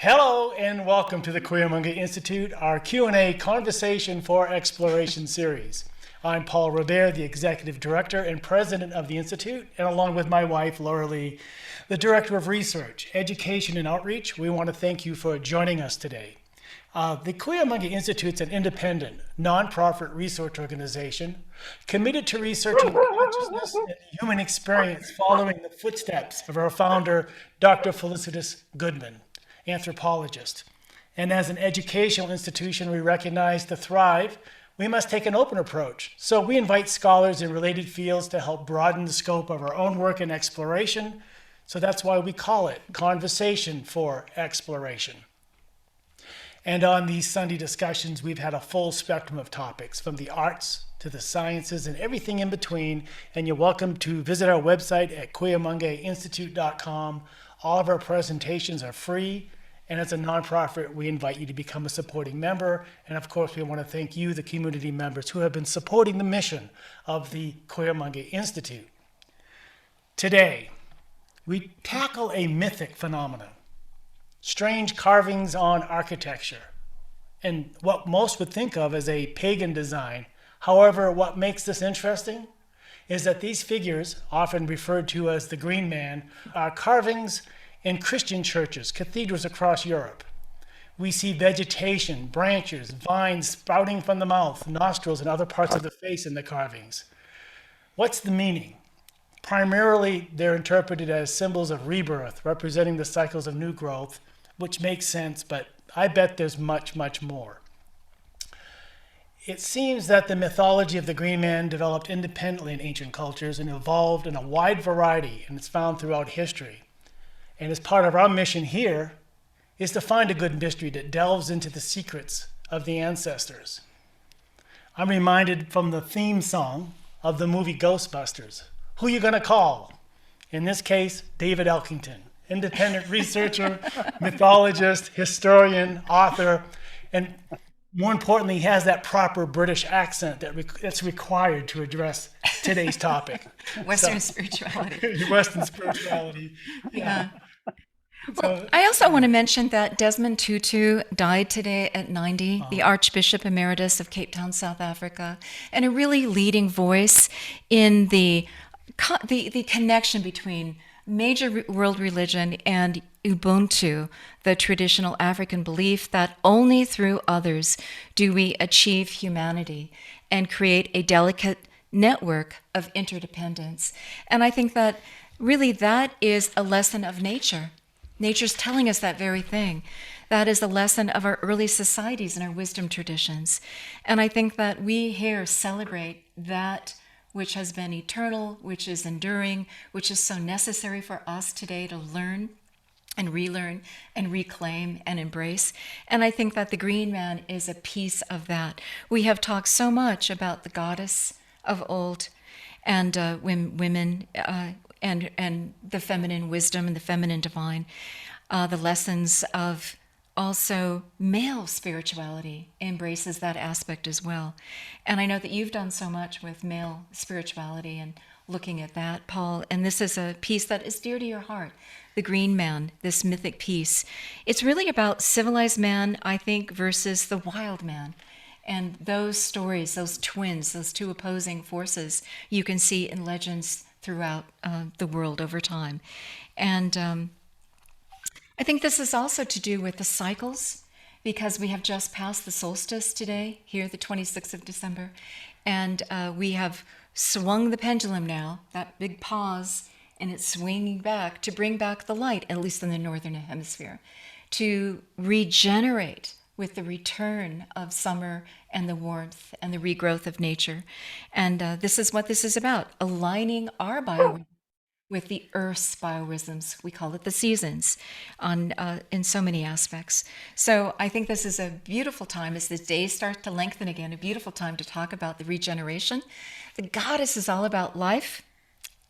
Hello and welcome to the Cuyamonga Institute, our Q&A Conversation for Exploration series. I'm Paul Robert, the Executive Director and President of the Institute, and along with my wife, Laura Lee, the Director of Research, Education, and Outreach, we want to thank you for joining us today. The Cuyamonga Institute is an independent, nonprofit research organization committed to researching consciousness and the human experience following the footsteps of our founder, Dr. Felicitas Goodman, anthropologist. And as an educational institution, we recognize to thrive, we must take an open approach. So we invite scholars in related fields to help broaden the scope of our own work and exploration. So that's why we call it Conversation for Exploration. And on these Sunday discussions, we've had a full spectrum of topics, from the arts to the sciences and everything in between. And you're welcome to visit our website at cuyamongainstitute.com. All of our presentations are free, and as a nonprofit, we invite you to become a supporting member. And of course, we want to thank you, the community members, who have been supporting the mission of the Cuyamonga Institute. Today, we tackle a mythic phenomenon, strange carvings on architecture, and what most would think of as a pagan design. However, what makes this interesting is that these figures, often referred to as the Green Man, are carvings in Christian churches, cathedrals across Europe. We see vegetation, branches, vines sprouting from the mouth, nostrils, and other parts of the face in the carvings. What's the meaning? Primarily, they're interpreted as symbols of rebirth, representing the cycles of new growth, which makes sense, but I bet there's much, much more. It seems that the mythology of the Green Man developed independently in ancient cultures and evolved in a wide variety, and it's found throughout history. And as part of our mission here is to find a good mystery that delves into the secrets of the ancestors. I'm reminded from the theme song of the movie Ghostbusters, who you gonna call? In this case, David Elkington, independent researcher, mythologist, historian, author, and more importantly, he has that proper British accent that's required to address today's topic. Western spirituality. Western spirituality, yeah. Well, I also want to mention that Desmond Tutu died today at 90, the Archbishop Emeritus of Cape Town, South Africa, and a really leading voice in the connection between major world religion and Ubuntu, the traditional African belief that only through others do we achieve humanity and create a delicate network of interdependence. And I think that really that is a lesson of nature. Nature's telling us that very thing. That is a lesson of our early societies and our wisdom traditions. And I think that we here celebrate that which has been eternal, which is enduring, which is so necessary for us today to learn and relearn and reclaim and embrace. And I think that the Green Man is a piece of that. We have talked so much about the goddess of old and women and the feminine wisdom and the feminine divine, the lessons of also male spirituality embraces that aspect as well. And I know that you've done so much with male spirituality and looking at that, Paul, and this is a piece that is dear to your heart, the Green Man, this mythic piece. It's really about civilized man, I think, versus the wild man. And those stories, those twins, those two opposing forces, you can see in legends throughout the world over time. And I think this is also to do with the cycles, because we have just passed the solstice today, here the 26th of December, and we have swung the pendulum now, that big pause, and it's swinging back to bring back the light, at least in the northern hemisphere, to regenerate with the return of summer and the warmth and the regrowth of nature. And this is what this is about, aligning our biorhythms with the Earth's biorhythms. We call it the seasons in so many aspects. So I think this is a beautiful time as the days start to lengthen again, a beautiful time to talk about the regeneration. The goddess is all about life,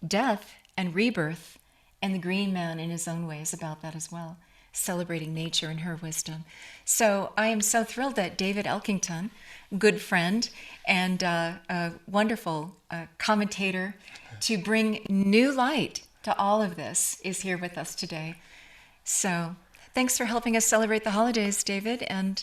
death, and rebirth, and the Green Man in his own way is about that as well, celebrating nature and her wisdom. So I am so thrilled that David Elkington, good friend and a wonderful commentator to bring new light to all of this, is here with us today. So Thanks for helping us celebrate the holidays, David, and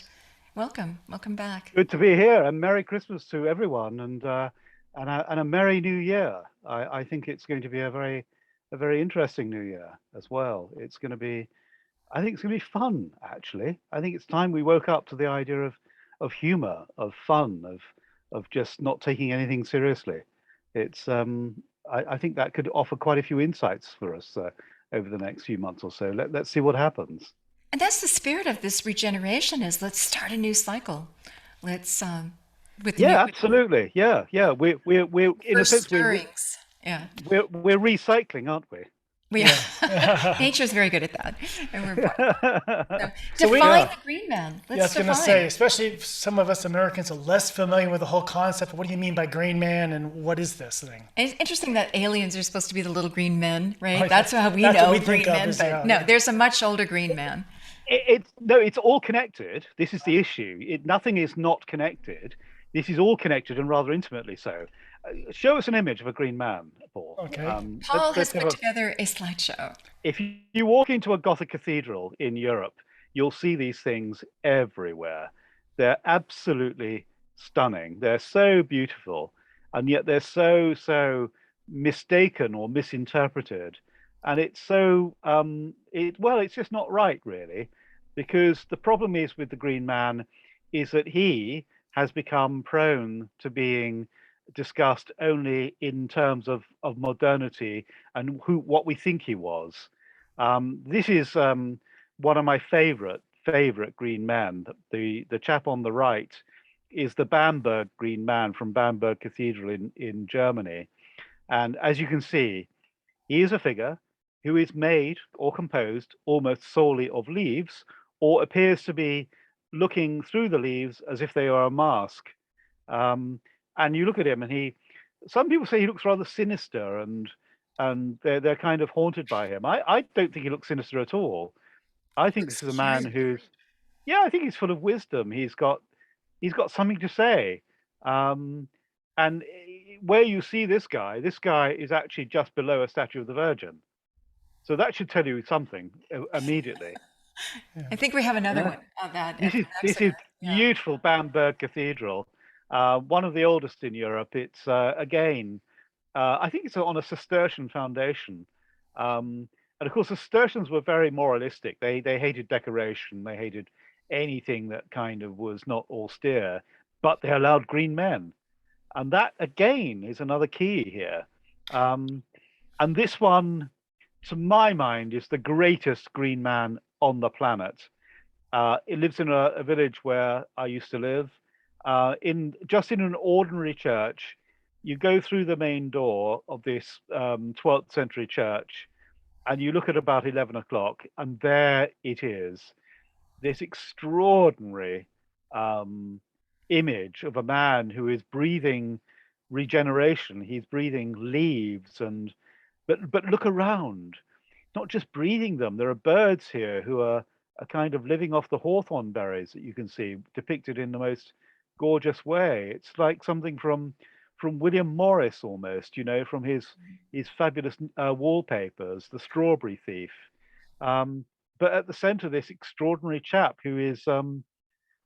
welcome back. Good to be here, and Merry Christmas to everyone, and a Merry New Year. I think it's going to be a very interesting New Year as well. I think it's going to be fun, actually. I think it's time we woke up to the idea of humor, of fun, of just not taking anything seriously. I think that could offer quite a few insights for us over the next few months or so. Let's see what happens. And that's the spirit of this regeneration: is let's start a new cycle. Let's with new Yeah, absolutely. Yeah. We're in a first sense stirrings. Yeah, we're recycling, aren't we? we Yeah. nature's very good at that, and we're So we- define yeah. the green man. Yeah, I was Let's going to define. say, especially if some of us Americans are less familiar with the whole concept. What do you mean by green man, and what is this thing? It's interesting that aliens are supposed to be the little green men, right? Right. That's how we That's know what we green think of men. as, But yeah, no, yeah. there's a much older green man. It's all connected. This is the issue. Nothing is not connected. This is all connected and rather intimately so. Show us an image of a green man, Paul. Okay. Paul Let's has have put together a slideshow. if you walk into a Gothic cathedral in Europe, you'll see these things everywhere. They're absolutely stunning. They're so beautiful, and yet they're so mistaken or misinterpreted. And it's so it's just not right, really, because the problem is with the Green Man is that he has become prone to being discussed only in terms of modernity and what we think he was. This is one of my favorite Green Men. The chap on the right is the Bamberg Green Man from Bamberg Cathedral in Germany, and as you can see, he is a figure who is made or composed almost solely of leaves, or appears to be looking through the leaves as if they are a mask. And you look at him, and some people say he looks rather sinister, and they're kind of haunted by him. I don't think he looks sinister at all. I think this is a man who's, yeah, I think he's full of wisdom. He's got something to say. And where you see this guy is actually just below a statue of the Virgin. So that should tell you something immediately. I think we have another Yeah. one of that. This is beautiful Bamberg Cathedral, one of the oldest in Europe. It's again, I think it's on a Cistercian foundation, and of course the Cistercians were very moralistic. They hated decoration. They hated anything that kind of was not austere, but they allowed green men, and that again is another key here. And this one, to my mind, is the greatest green man on the planet. It lives in a village where I used to live. In an ordinary church, you go through the main door of this 12th century church, and you look at about 11 o'clock, and there it is, this extraordinary image of a man who is breathing regeneration. He's breathing leaves, but look around, not just breathing them. There are birds here who are kind of living off the hawthorn berries that you can see depicted in the most gorgeous way. It's like something from William Morris almost, from his fabulous wallpapers, The Strawberry Thief. But at the center, this extraordinary chap who is,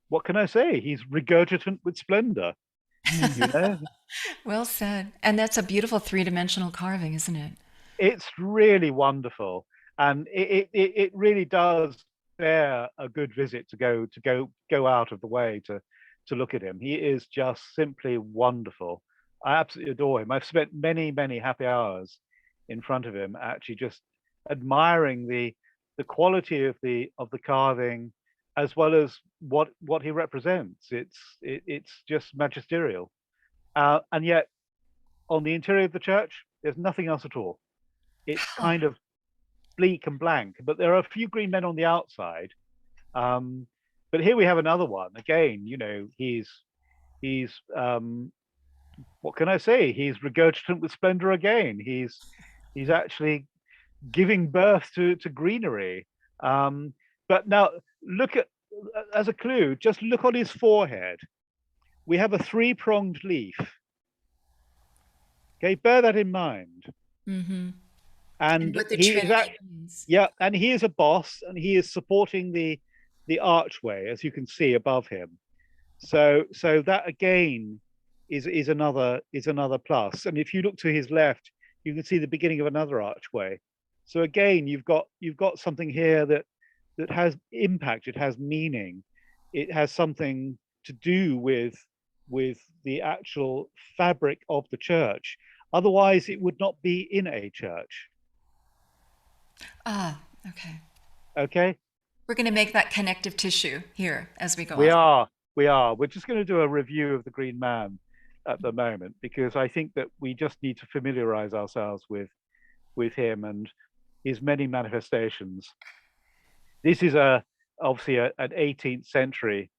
what can I say? He's regurgitant with splendor. You know, Well said. And that's a beautiful three-dimensional carving, isn't it? it's really wonderful, and it really does bear a good visit to go out of the way to look at him. He is just simply wonderful. I absolutely adore him. I've spent many happy hours in front of him, actually just admiring the quality of the carving, as well as what he represents. It's just magisterial, and yet on the interior of the church, there's nothing else at all. It's kind of bleak and blank, but there are a few green men on the outside. But here we have another one. Again, he's what can I say? He's regurgitant with splendor again. He's actually giving birth to greenery. But now look at, as a clue, just look on his forehead. We have a three-pronged leaf. Okay, bear that in mind. Mm-hmm. And And what the he is Trinity means. yeah, and he is a boss, and he is supporting the archway, as you can see above him. So that again is another plus. And if you look to his left, you can see the beginning of another archway. So again, you've got something here that has impact. It has meaning. It has something to do with the actual fabric of the church. Otherwise, it would not be in a church. Ah, okay. Okay, We're going to make that connective tissue here as we go we on. are. We are. We're just going to do a review of the Green Man at the moment because I think that we just need to familiarize ourselves with him and his many manifestations. This is obviously an 18th century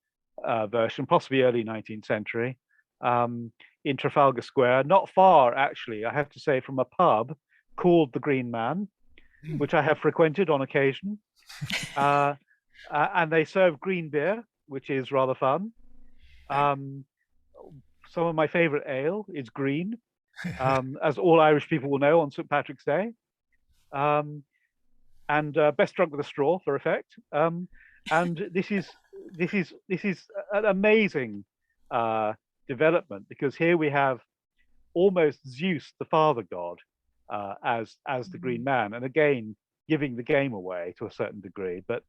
version, possibly early 19th century, in Trafalgar Square, not far actually, I have to say, from a pub called the Green Man, which I have frequented on occasion. Uh, and they serve green beer, which is rather fun. Um, some of my favorite ale is green, as all Irish people will know on St. Patrick's Day. Um, and best drunk with a straw for effect. And this is an amazing uh, development because here we have almost Zeus, the father god, as the Green Man, and again giving the game away to a certain degree. But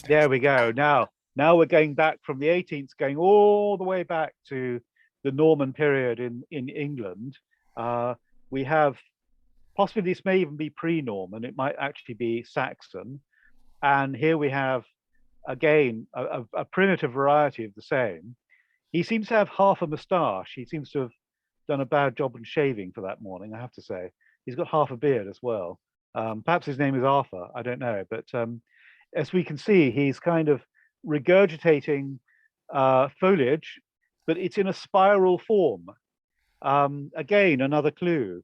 there we go. Now we're going back from the 18th, going all the way back to the Norman period in England. We have possibly this may even be pre-Norman. It might actually be Saxon. And here we have again a primitive variety of the same. He seems to have half a moustache. He seems to have done a bad job in shaving for that morning, I have to say. He's got half a beard as well. Perhaps his name is Arthur. I don't know. But as we can see, he's kind of regurgitating foliage, but it's in a spiral form. Again, another clue.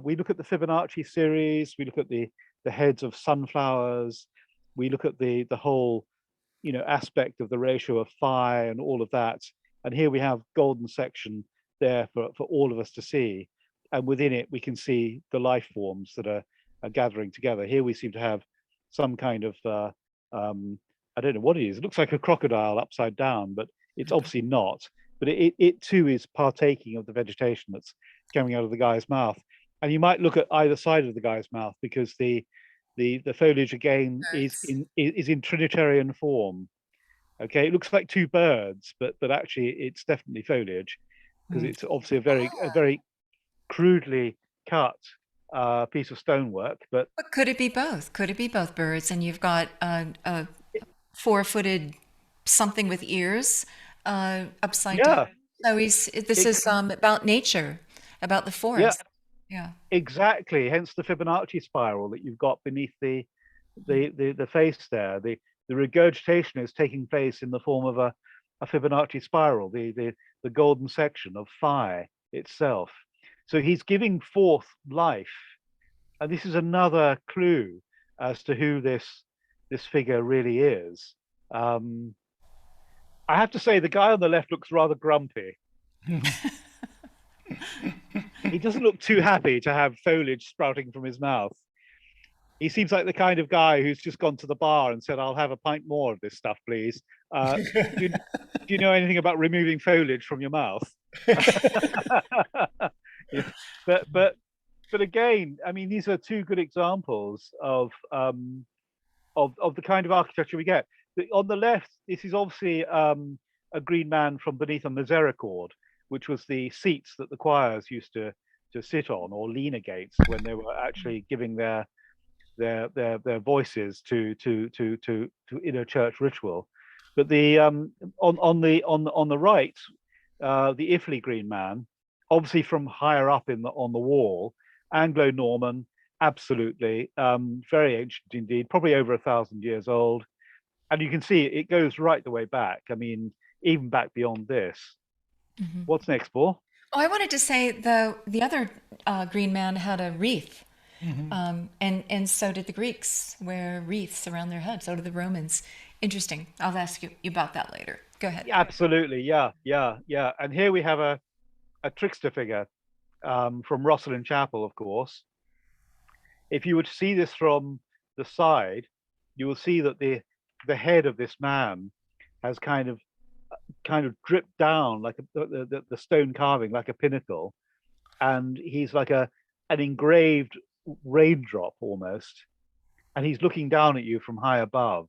We look at the Fibonacci series. We look at the heads of sunflowers. We look at the whole, aspect of the ratio of phi and all of that. And here we have golden section there for all of us to see. And within it, we can see the life forms that are gathering together. Here we seem to have some kind of, I don't know what it is. It looks like a crocodile upside down, but it's obviously not. But it too is partaking of the vegetation that's coming out of the guy's mouth. And you might look at either side of the guy's mouth because the foliage again is in Trinitarian form. Okay, it looks like two birds, but actually it's definitely foliage because it's obviously a very crudely cut piece of stonework. But Could it be both? Could it be both birds? And you've got a four-footed something with ears upside down. yeah, So this it, is about nature, about the yeah, forest. Yeah. exactly. Hence the Fibonacci spiral that you've got beneath the face there. The regurgitation is taking place in the form of a Fibonacci spiral, the golden section of phi itself. So he's giving forth life, and this is another clue as to who this figure really is. Um, I have to say, the guy on the left looks rather grumpy. He doesn't look too happy to have foliage sprouting from his mouth. He seems like the kind of guy who's just gone to the bar and said, "I'll have a pint more of this stuff, please. Do you know anything about removing foliage from your mouth?" Yeah. But again, I mean, these are two good examples of the kind of architecture we get. On the left, this is obviously a Green Man from beneath a misericord, which was the seats that the choirs used to sit on or lean against when they were actually giving their voices to inner church ritual. But the on the right, the Iffley Green Man, obviously from higher up on the wall, Anglo-Norman, absolutely, very ancient indeed, probably over 1,000 years old, and you can see it goes right the way back. I mean, even back beyond this. Mm-hmm. What's next, Paul? Oh, I wanted to say the other Green Man had a wreath, and so did the Greeks wear wreaths around their head. So did the Romans. Interesting. I'll ask you about that later. Go ahead. Yeah, absolutely, yeah. And here we have a trickster figure from Rosslyn Chapel, of course. if you were to see this from the side, you will see that the head of this man has kind of dripped down like the stone carving, like a pinnacle, and he's like an engraved raindrop almost, and he's looking down at you from high above,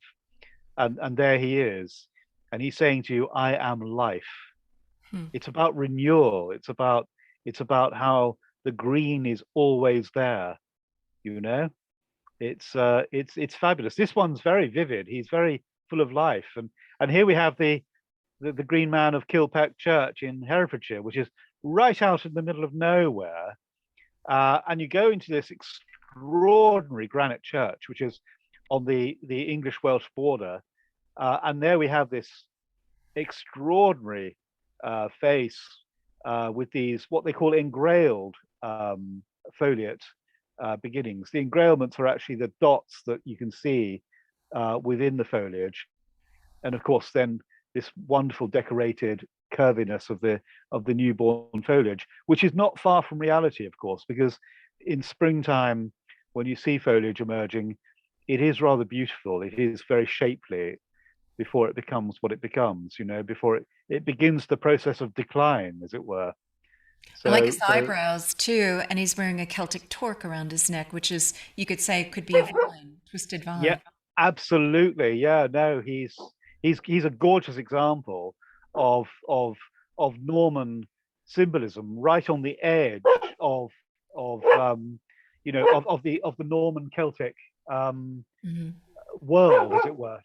and there he is, and he's saying to you, "I am life." Hmm. It's about renewal. It's about how the green is always there. You know, it's fabulous. This one's very vivid. He's very full of life, and here we have the Green Man of Kilpeck Church in Herefordshire, which is right out in the middle of nowhere. And you go into this extraordinary granite church, which is on the English-Welsh border. And there we have this extraordinary face with these, what they call engrailed foliate beginnings. The engrailments are actually the dots that you can see within the foliage. And of course, then this wonderful decorated curviness of the newborn foliage, which is not far from reality, of course, because in springtime, when you see foliage emerging, it is rather beautiful. It is very shapely before it becomes what it becomes, before it begins the process of decline, as it were. I like So, his so eyebrows too, and he's wearing a Celtic torque around his neck, which is, you could say, could be a vine, twisted yeah, vine. absolutely. Yeah, no, he's a gorgeous example of Norman symbolism, right on the edge of of of the Norman Celtic um, Hmm. world, as it were.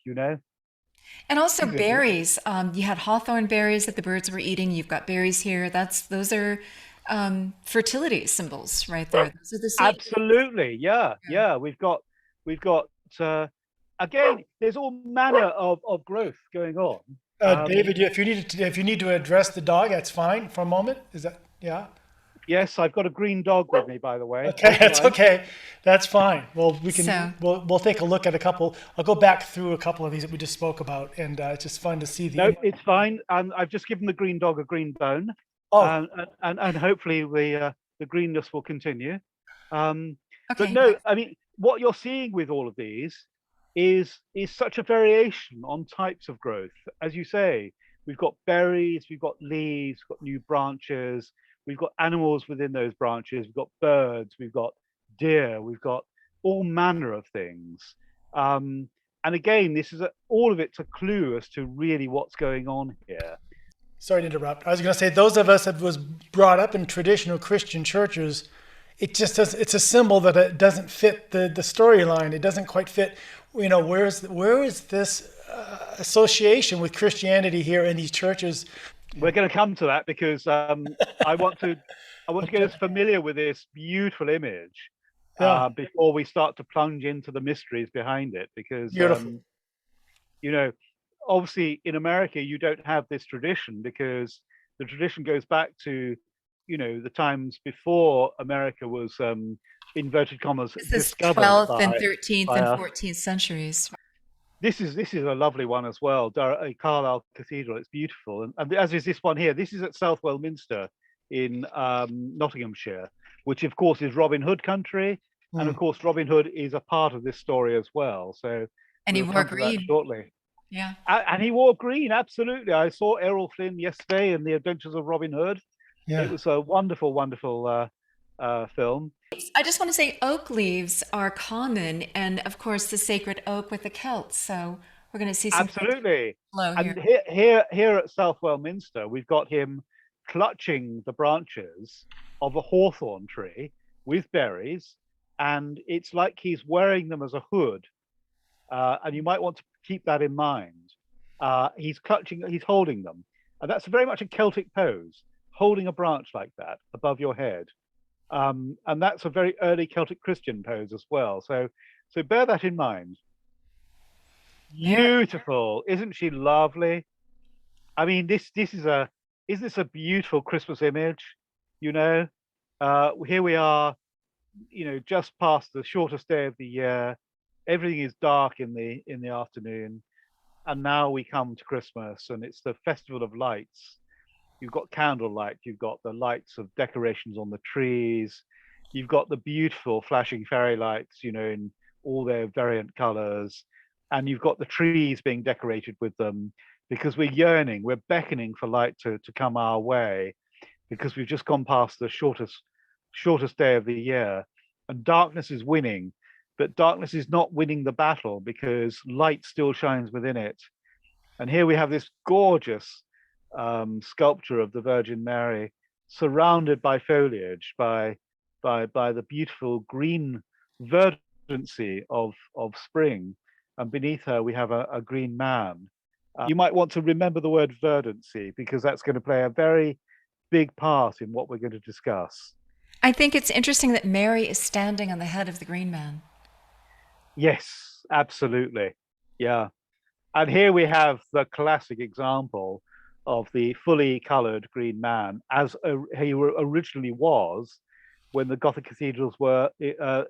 And also He's a, berries. You had hawthorn berries that the birds were eating. You've got berries here. Those are fertility symbols right there. Those are the seed. absolutely, yeah, Yeah. yeah. We've got uh, again. There's all manner of growth going on. David, Um, if you need to address the dog, that's fine for a moment. Is that yeah? yes, I've got a green dog with me, by the way. Okay, Don't you that's mind? okay. That's fine. Well, So, we'll take a look at a couple. I'll go back through a couple of these that we just spoke about, and it's just fun to see the. No, it's fine. I've just given the green dog a green bone, Oh, and hopefully the greenness will continue. But okay. no, I mean what you're seeing with all of these is such a variation on types of growth. As you say, we've got berries, we've got leaves, we've got new branches, we've got animals within those branches, we've got birds, we've got deer, we've got all manner of things. Um, and again, all of it's a clue as to really what's going on here. sorry to interrupt. I was going to say those of us that was brought up in traditional Christian churches, it just does. It's a symbol that it doesn't fit the storyline. It doesn't quite fit. Where is this association with Christianity here in these churches? We're going to come to that because I want to I want to get us familiar with this beautiful image Yeah, before we start to plunge into the mysteries behind it. Because beautiful. you know, obviously in America you don't have this tradition because the tradition goes back to the times before America was inverted commas This is discovered 12th and 13th by and a 14th centuries. this is a lovely one as well. Carlisle Cathedral. It's beautiful, and as is this one here. This is at Southwell Minster in Nottinghamshire, which of course is Robin Hood country, and Hmm. of course Robin Hood is a part of this story as well. So And he we'll wore come to that green. shortly. Yeah. And he wore green, absolutely. I saw Errol Flynn yesterday in The Adventures of Robin Hood. It Yeah. was a wonderful, wonderful film. I just want to say oak leaves are common, and of course the sacred oak with the Celts. So we're going to see some Absolutely. flow here. And here at Southwell Minster, we've got him clutching the branches of a hawthorn tree with berries, and it's like he's wearing them as a hood. And you might want to keep that in mind. He's holding them, and that's very much a Celtic pose, holding a branch like that above your head. And that's a very early Celtic Christian pose as well. So bear that in mind. There. Beautiful, isn't she lovely? I mean, is this a beautiful Christmas image? You know, here we are, just past the shortest day of the year. Everything is dark in the afternoon, and now we come to Christmas, and it's the festival of lights. You've got candlelight, you've got the lights of decorations on the trees, You've got the beautiful flashing fairy lights, in all their variant colors, and you've got the trees being decorated with them because we're yearning, we're beckoning for light to come our way because we've just gone past the shortest day of the year, and darkness is winning, but darkness is not winning the battle because light still shines within it. And here we have this gorgeous sculpture of the Virgin Mary, surrounded by foliage, by the beautiful green verdancy of spring, and beneath her we have a green man. You might want to remember the word verdancy because that's going to play a very big part in what we're going to discuss. I think it's interesting that Mary is standing on the head of the green man. Yes, absolutely. Yeah. And here we have the classic example of the fully colored green man as he originally was when the Gothic cathedrals were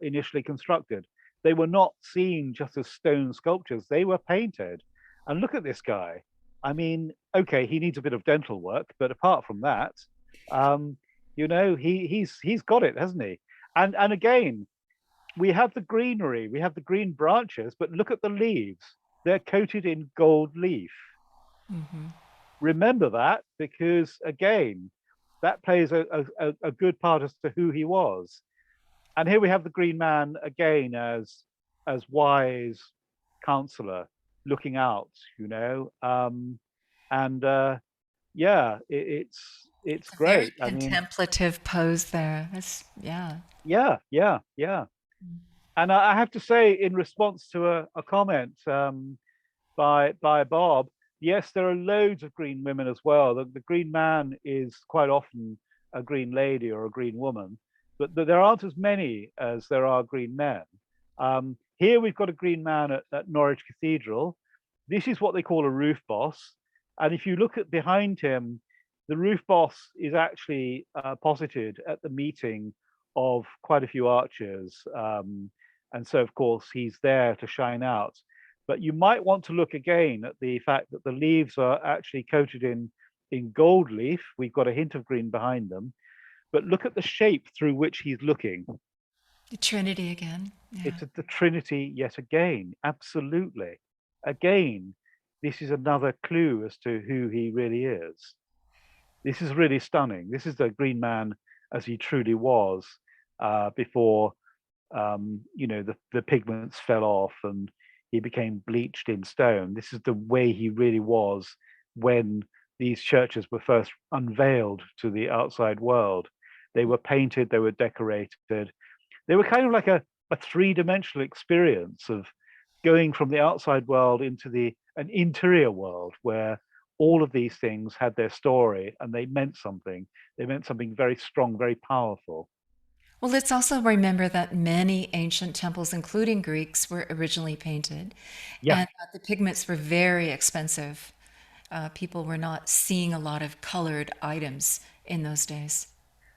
initially constructed. They were not seen just as stone sculptures, they were painted. And look at this guy. I mean, okay, he needs a bit of dental work, but apart from that, he's got it, hasn't he? And again, we have the greenery, we have the green branches, but look at the leaves. They're coated in gold leaf. Mm-hmm. Remember that because, again, that plays a good part as to who he was. And here we have the Green Man again as wise counselor looking out, and yeah, it's A very great. I mean, contemplative pose there. Yeah. yeah. And I have to say, in response to a comment by Bob, yes, there are loads of green women as well. The green man is quite often a green lady or a green woman, but there aren't as many as there are green men. Here we've got a green man at Norwich Cathedral. This is what they call a roof boss. And if you look at behind him, the roof boss is actually posited at the meeting of quite a few archers. And so, of course, he's there to shine out. But you might want to look again at the fact that the leaves are actually coated in gold leaf. We've got a hint of green behind them. But look at the shape through which he's looking. The Trinity again. Yeah. It's the Trinity yet again. Absolutely. Again, this is another clue as to who he really is. This is really stunning. This is the Green Man as he truly was before the pigments fell off and he became bleached in stone. This is the way he really was when these churches were first unveiled to the outside world. They were painted, they were decorated. They were kind of like a three-dimensional experience of going from the outside world into an interior world where all of these things had their story and they meant something. They meant something very strong, very powerful. Well, let's also remember that many ancient temples, including Greeks, were originally painted, Yeah. and that the pigments were very expensive. People were not seeing a lot of colored items in those days.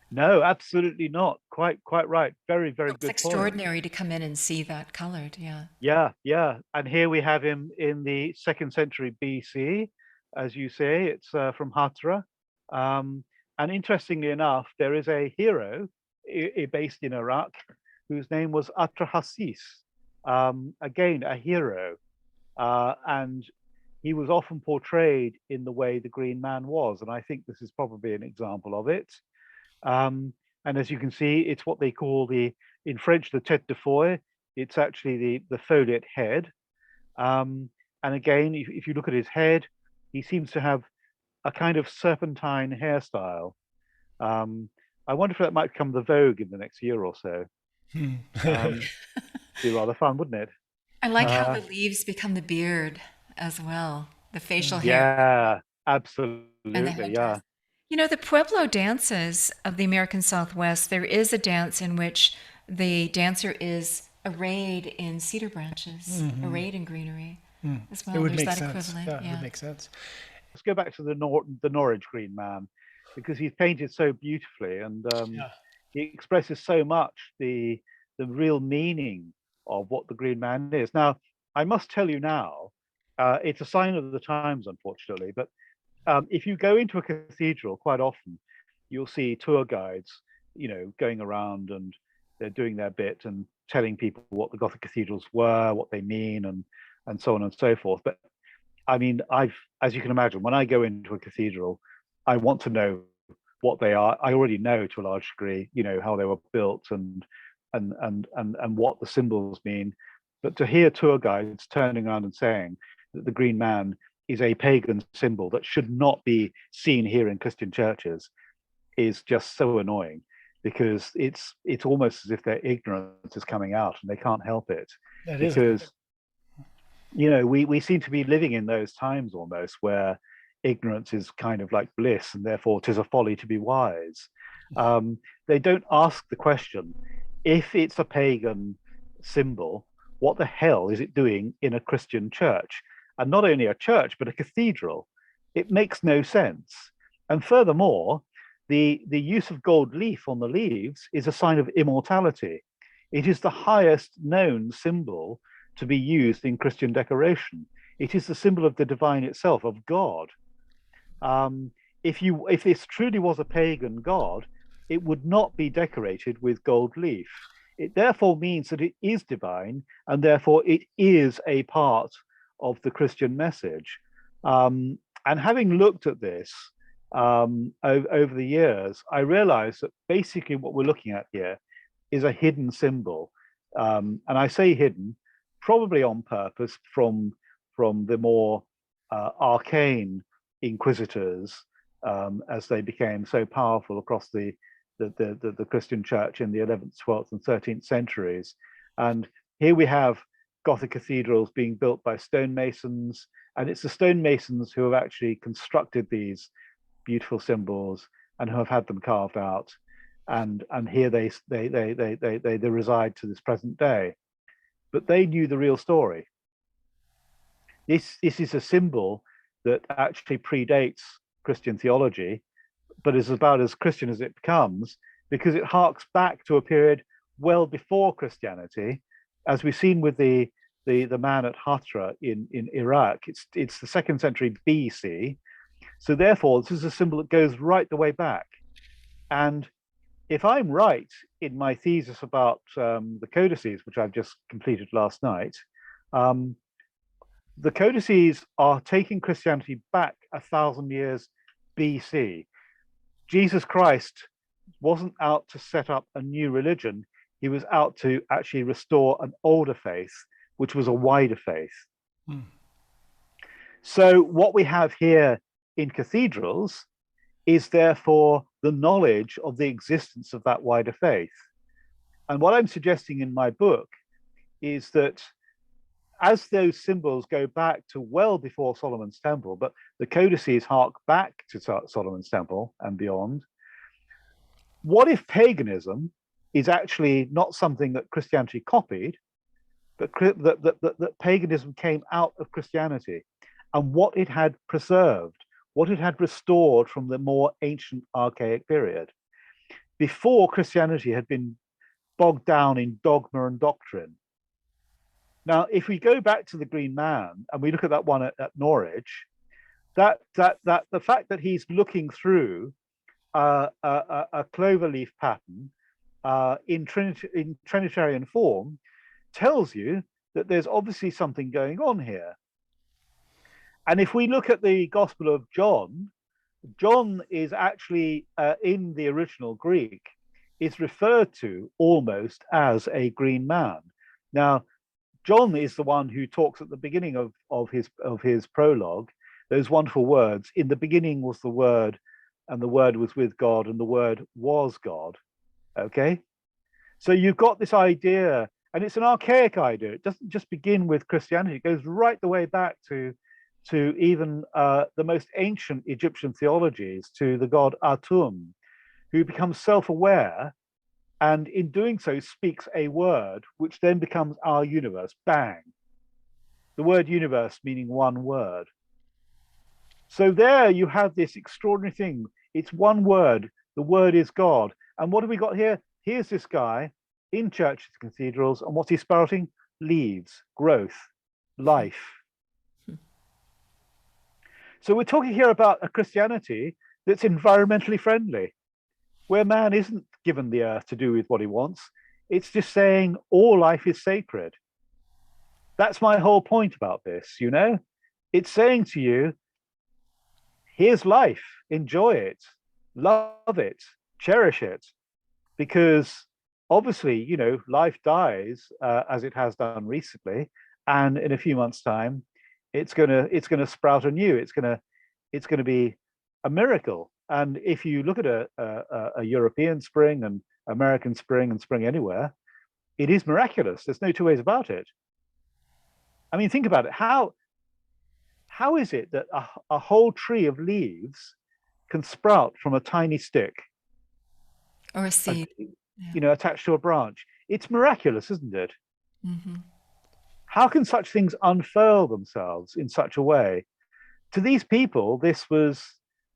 No, absolutely not. Quite right. Very, very It's good point. extraordinary to come in and see that colored. Yeah. Yeah. And here we have him in the 2nd century BC, as you say. It's from Hatra. And interestingly enough, there is a hero based in Iraq whose name was Atrahasis. Again, a hero. And he was often portrayed in the way the Green Man was. And I think this is probably an example of it. And as you can see, it's what they call in French, the tête de foyer. It's actually the foliate head. And again, if you look at his head, he seems to have a kind of serpentine hairstyle. I wonder if that might become the vogue in the next year or so. Be rather fun, wouldn't it? I like how the leaves become the beard as well, the facial hair. Yeah, And the absolutely. headdress. Yeah. You know, the Pueblo dances of the American Southwest, there is a dance in which the dancer is arrayed in cedar branches, arrayed in greenery as well. It would There's make that sense. equivalent. Yeah, it would make sense. Let's go back to the Norwich Green Man because he's painted so beautifully and Yeah. he expresses so much the real meaning of what the Green Man is. Now, I must tell you now, it's a sign of the times, unfortunately, but if you go into a cathedral, quite often you'll see tour guides, going around and they're doing their bit and telling people what the Gothic cathedrals were, what they mean, and so on and so forth. But I mean, as you can imagine, when I go into a cathedral, I want to know what they are. I already know to a large degree, how they were built and what the symbols mean. But to hear tour guides turning around and saying that the Green Man is a pagan symbol that should not be seen here in Christian churches is just so annoying, because it's almost as if their ignorance is coming out and they can't help it. That is because we seem to be living in those times almost where ignorance is kind of like bliss, and therefore 'tis a folly to be wise. They don't ask the question, if it's a pagan symbol, what the hell is it doing in a Christian church? And not only a church, but a cathedral. It makes no sense. And furthermore, the use of gold leaf on the leaves is a sign of immortality. It is the highest known symbol to be used in Christian decoration. It is the symbol of the divine itself, of God. If this truly was a pagan god, it would not be decorated with gold leaf. It therefore means that it is divine, and therefore it is a part of the Christian message. And having looked at this over the years, I realized that basically what we're looking at here is a hidden symbol. And I say hidden, probably on purpose from the more arcane inquisitors, as they became so powerful across the Christian church in the 11th, 12th, and 13th centuries. And here we have Gothic cathedrals being built by stonemasons, and it's the stonemasons who have actually constructed these beautiful symbols and who have had them carved out. And here they reside to this present day. But they knew the real story. This is a symbol that actually predates Christian theology, but is about as Christian as it becomes, because it harks back to a period well before Christianity, as we've seen with the man at Hatra in Iraq. It's the 2nd century BC. So therefore, this is a symbol that goes right the way back. And if I'm right in my thesis about the codices, which I've just completed last night, the codices are taking Christianity back 1,000 years BC. Jesus Christ wasn't out to set up a new religion. He was out to actually restore an older faith, which was a wider faith. So what we have here in cathedrals is therefore the knowledge of the existence of that wider faith. And what I'm suggesting in my book is that as those symbols go back to well before Solomon's Temple, but the codices hark back to Solomon's Temple and beyond, what if paganism is actually not something that Christianity copied, but that paganism came out of Christianity, and what it had preserved, what it had restored from the more ancient archaic period, before Christianity had been bogged down in dogma and doctrine. Now, if we go back to the Green Man and we look at that one at Norwich, that the fact that he's looking through a clover leaf pattern in Trinitarian form tells you that there's obviously something going on here. And if we look at the Gospel of John, John is actually, in the original Greek, is referred to almost as a green man. Now, John is the one who talks at the beginning of his prologue, those wonderful words, in the beginning was the Word, and the Word was with God, and the Word was God. Okay? So you've got this idea, and it's an archaic idea. It doesn't just begin with Christianity. It goes right the way back to even the most ancient Egyptian theologies, to the god Atum, who becomes self-aware, and in doing so speaks a word which then becomes our universe. Bang. The word universe meaning one word. So there you have this extraordinary thing. It's one word. The word is God. And what have we got here? Here's this guy in churches and cathedrals, and what's he sprouting? Leaves, growth, life. So we're talking here about a Christianity that's environmentally friendly, where man isn't given the earth to do with what he wants. It's just saying all life is sacred. That's my whole point about this, you know? It's saying to you, here's life, enjoy it, love it, cherish it, because obviously, you know, life dies as it has done recently, and in a few months' time, it's gonna sprout anew. It's gonna be a miracle. And if you look at a European spring and American spring and spring anywhere, it is miraculous. There's no two ways about it. I mean, think about it. How is it that a whole tree of leaves can sprout from a tiny stick, Or a seed. you know, attached to a branch? It's miraculous, isn't it? Mm-hmm. How can such things unfurl themselves in such a way? To these people, this was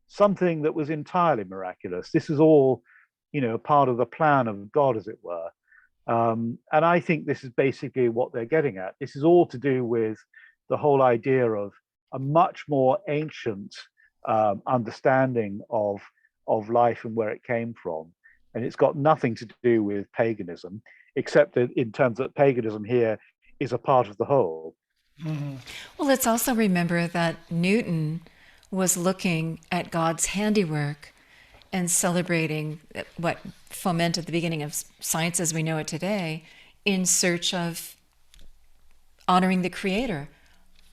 something that was entirely miraculous. This is all, you know, part of the plan of God, as it were. And I think this is basically what they're getting at. This is all to do with the whole idea of a much more ancient understanding of life and where it came from. And it's got nothing to do with paganism, except that in terms that paganism here is a part of the whole. Mm-hmm. Well, let's also remember that Newton was looking at God's handiwork and celebrating what fomented the beginning of science as we know it today, in search of honoring the Creator.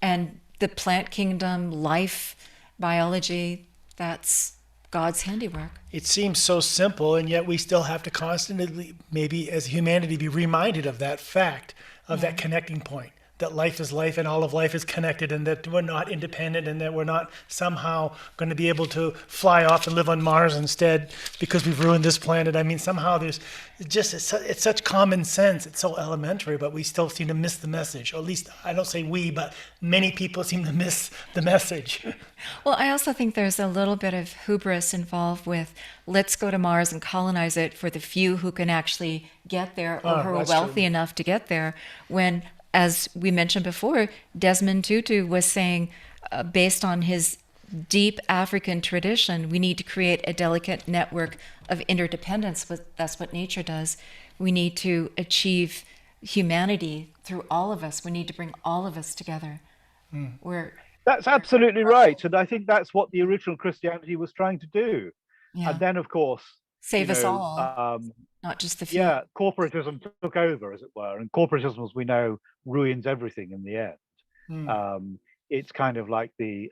And the plant kingdom, life, biology, that's God's handiwork. It seems so simple, and yet we still have to constantly, maybe as humanity, be reminded of that fact, of that connecting point, that life is life and all of life is connected, and that we're not independent, and that we're not somehow going to be able to fly off and live on Mars instead because we've ruined this planet. I mean, somehow there's just, it's such common sense. It's so elementary, but we still seem to miss the message. Or at least, I don't say we, but many people seem to miss the message. Well, I also think there's a little bit of hubris involved with let's go to Mars and colonize it for the few who can actually get there or who are wealthy enough to get there, when, as we mentioned before, Desmond Tutu was saying, based on his deep African tradition, we need to create a delicate network of interdependence. That's what nature does. We need to achieve humanity through all of us. We need to bring all of us together. That's absolutely right. And I think that's what the original Christianity was trying to do. Yeah. And then, of course, Save us all, not just the few. yeah, corporatism took over, as it were. And corporatism, as we know, ruins everything in the end. It's kind of like the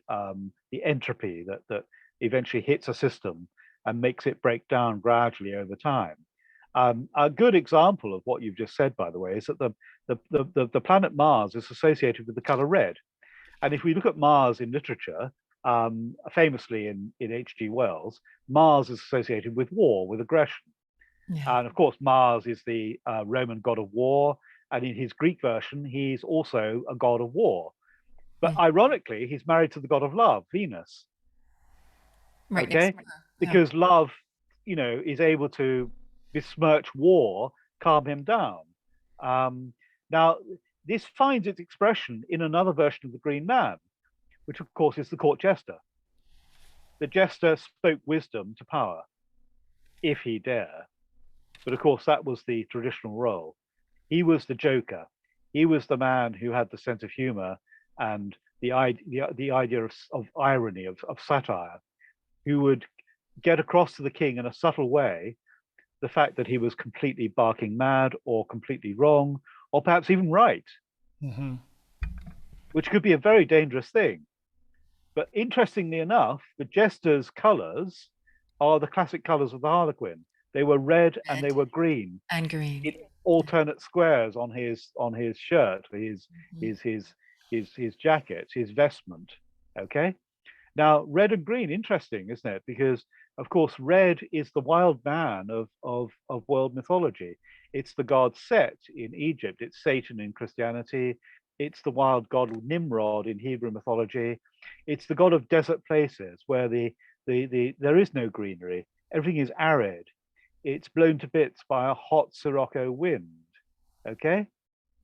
entropy that eventually hits a system and makes it break down gradually over time. A good example of what you've just said, by the way, is that the planet Mars is associated with the color red. And if we look at Mars in literature, famously in H.G. Wells, Mars is associated with war, with aggression. Yeah. And of course, Mars is the Roman god of war. And in his Greek version, he's also a god of war. But ironically, he's married to the god of love, Venus. Right. Okay? Because love, you know, is able to besmirch war, calm him down. Now, this finds its expression in another version of the Green Man, which of course is the court jester. The jester spoke wisdom to power, if he dare. But of course, that was the traditional role. He was the joker. He was the man who had the sense of humor and the idea of irony, of satire, who would get across to the king in a subtle way the fact that he was completely barking mad or completely wrong, or perhaps even right, which could be a very dangerous thing. But interestingly enough, the jester's colors are the classic colors of the Harlequin. They were red and they were green. And green. In alternate squares on his shirt, his jacket, his vestment. Okay. Now, red and green, interesting, isn't it? Because of course, red is the wild man of world mythology. It's the god Set in Egypt. It's Satan in Christianity. It's the wild god Nimrod in Hebrew mythology. It's the god of desert places where there is no greenery. Everything is arid. It's blown to bits by a hot Sirocco wind. Okay?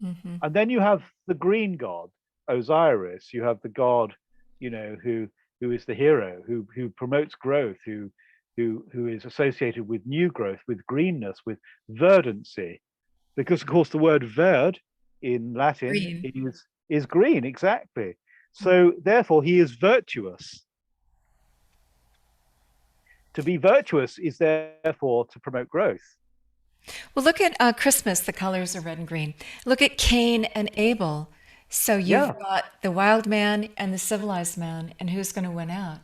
And then you have the green god, Osiris. You have the god, you know, who is the hero, who promotes growth, who is associated with new growth, with greenness, with verdancy. because of course the word verd in Latin Green. is green, exactly. So therefore he is virtuous. To be virtuous is therefore to promote growth. Well, look at Christmas. The colors are red and green. Look at Cain and Abel. So you've Yeah, got the wild man and the civilized man, and who's going to win out?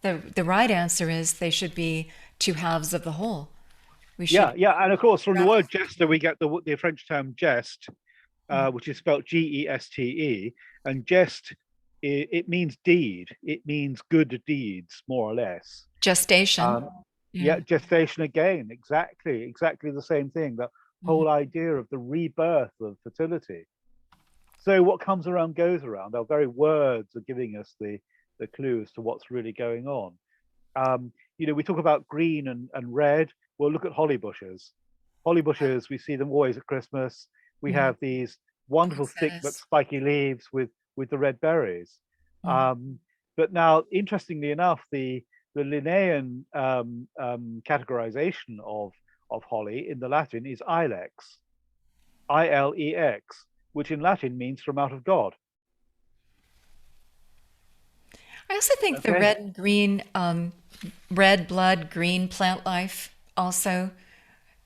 The right answer is they should be two halves of the whole. We yeah, should. yeah. And of course, from the word jester, we get the French term geste, which is spelled Geste, and geste it means deed. It means good deeds, more or less. Gestation. Um, Yeah. yeah, gestation again, exactly the same thing. That Mhm. whole idea of the rebirth of fertility. So what comes around goes around. Our very words are giving us the clue as to what's really going on. We talk about green and red. Well, look at holly bushes. Holly bushes, we see them always at Christmas. We Mhm. have these wonderful thick but Poinsettias. spiky leaves with the red berries. Mhm. But now, interestingly enough, the Linnaean categorization of holly in the Latin is ilex, Ilex, which in Latin means from out of God. I also think the Okay. red and green, red blood, green plant life also,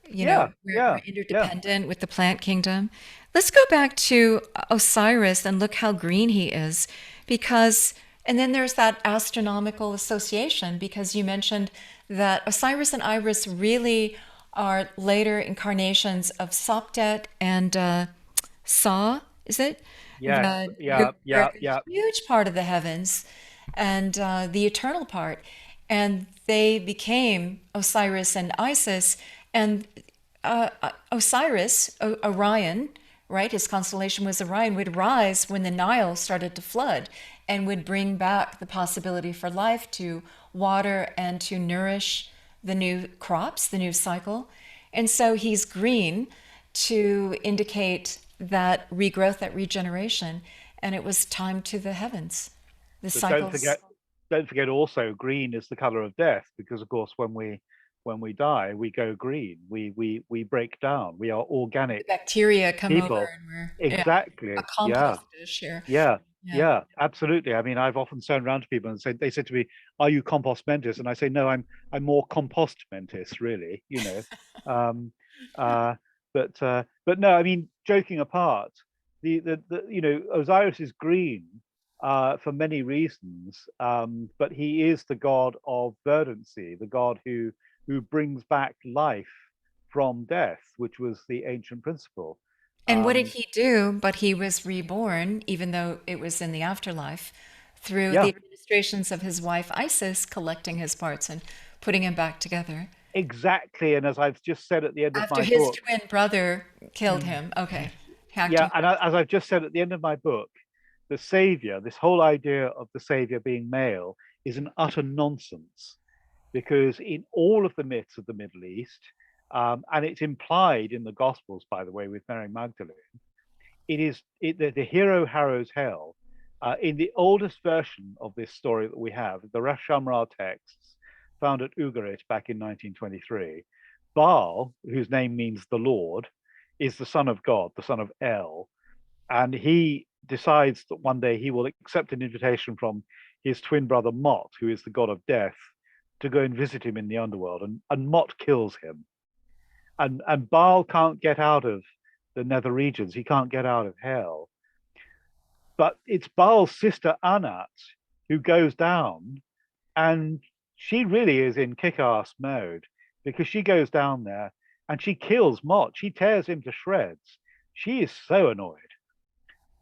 Yeah, we're yeah, yeah. interdependent with the plant kingdom. Let's go back to Osiris and look how green he is because, and then there's that astronomical association because you mentioned that Osiris and Iris really are later incarnations of Sopdet and Saw, is it? Yes, Who yeah, are yeah, a yeah. huge part of the heavens and the eternal part. And they became Osiris and Isis. And Orion, right? His constellation was Orion, would rise when the Nile started to flood and would bring back the possibility for life to water and to nourish the new crops, the new cycle. And so he's green to indicate that regrowth, that regeneration. And it was time to the heavens. The But cycles. don't forget also green is the color of death because of course when we die we go green. We break down. We are The organic bacteria come over people. and we're a Exactly. Yeah. compost dish here. Yeah. Yeah. Yeah, absolutely. I mean, I've often turned around to people and said they said to me, "Are you compost mentis?" And I say, "No, I'm more compost mentis, really." Um, uh, but no, I mean, joking apart, the Osiris is green for many reasons, but he is the god of verdancy, the god who brings back life from death, which was the ancient principle. And what did Um, he do? But he was reborn, even though it was in the afterlife, through the yeah, administrations of his wife Isis collecting his parts and putting him back together. exactly. And as I've just said at the end of After my his book, twin brother killed him. Okay. Hacked yeah, him. and as I've just said at the end of my book, the savior, this whole idea of the savior being male, is an utter nonsense because in all of the myths of the Middle East, and it's implied in the Gospels, by the way, with Mary Magdalene, the hero harrows hell. In the oldest version of this story that we have, the Ras Shamra texts found at Ugarit back in 1923, Baal, whose name means the Lord, is the son of God, the son of El, and he decides that one day he will accept an invitation from his twin brother Mot, who is the god of death, to go and visit him in the underworld, and Mot kills him, and Baal can't get out of the nether regions, he can't get out of hell, but it's Baal's sister Anat who goes down, and she really is in kick-ass mode because she goes down there and she kills Mott. She tears him to shreds. She is so annoyed,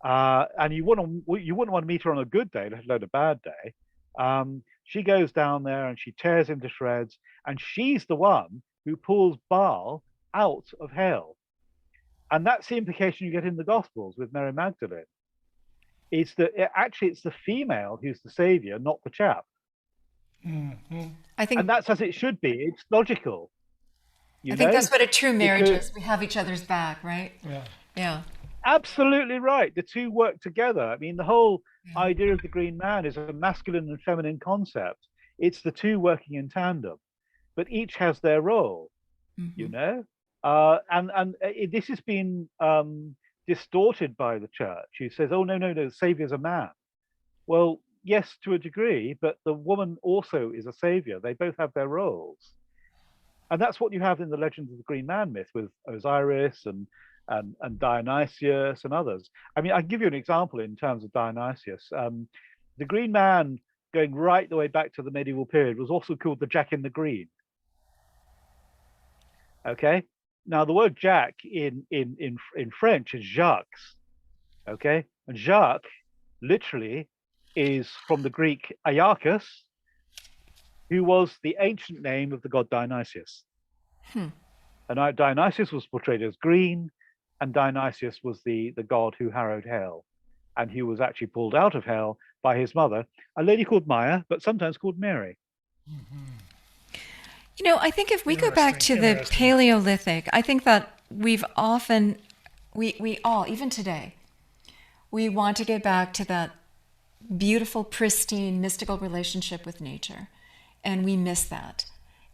and you wouldn't want to meet her on a good day, let alone a bad day. She goes down there and she tears him to shreds, and she's the one who pulls Baal out of hell. And that's the implication you get in the Gospels with Mary Magdalene. It's that actually it's the female who's the savior, not the chap. I And think that's as it should be. It's logical, I you think know, that's what a true marriage because is. We have each other's back, right? Yeah. Yeah. absolutely right. The two work together. I mean, the whole Yeah. idea of the green man is a masculine and feminine concept. It's the two working in tandem, but each has their role, you Hmm. know. This has been distorted by the church, who says, "Oh no, no, no, the savior's a man." Well, yes, to a degree, but the woman also is a savior. They both have their roles, and that's what you have in the Legend of the Green Man myth with Osiris and Dionysius and others. I mean, I can give you an example in terms of Dionysius. The Green Man, going right the way back to the medieval period, was also called the Jack in the Green. Okay, now the word Jack in French is Jacques. Okay, and Jacques literally is from the Greek Iarchus, who was the ancient name of the god Dionysius. And Dionysius was portrayed as green, and Dionysius was the god who harrowed hell, and he was actually pulled out of hell by his mother, a lady called Maya, but sometimes called Mary. You know, I think if we go back to the Paleolithic, I think that we've often, we all, even today, we want to get back to that beautiful, pristine, mystical relationship with nature. And we miss that.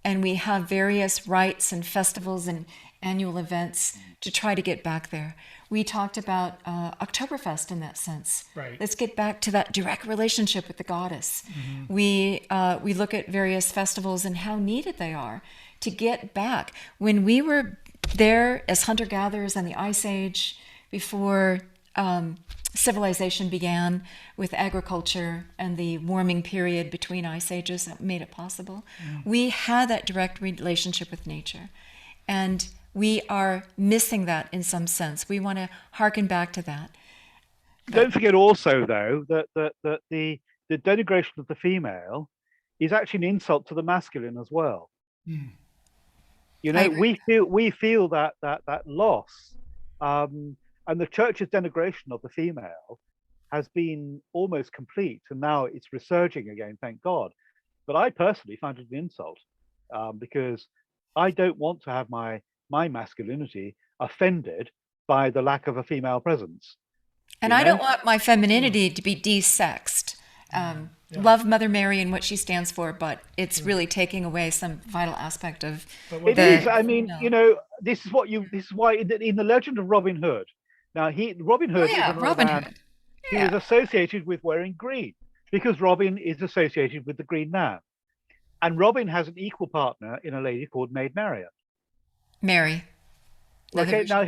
And we have various rites and festivals and annual events to try to get back there. We talked about Oktoberfest in that sense. Right. Let's get back to that direct relationship with the goddess. We look at various festivals and how needed they are to get back. When we were there as hunter-gatherers in the Ice Age, before civilization began with agriculture and the warming period between ice ages that made it possible, we had that direct relationship with nature. And we are missing that in some sense. We want to harken back to that. Don't forget also, though, that the denigration of the female is actually an insult to the masculine as well. You know, we feel that loss. And the church's denigration of the female has been almost complete, and now it's resurging again, thank God. But I personally find it an insult, because I don't want to have my masculinity offended by the lack of a female presence. And I don't want my femininity to be desexed. Love Mother Mary and what she stands for, but it's really taking away some vital aspect of it is. I mean, you know, this is why in the legend of Robin Hood. Now, Robin Hood is another man who is associated with wearing green, because Robin is associated with the Green Man, and Robin has an equal partner in a lady called Maid Marion. Mary. Okay, now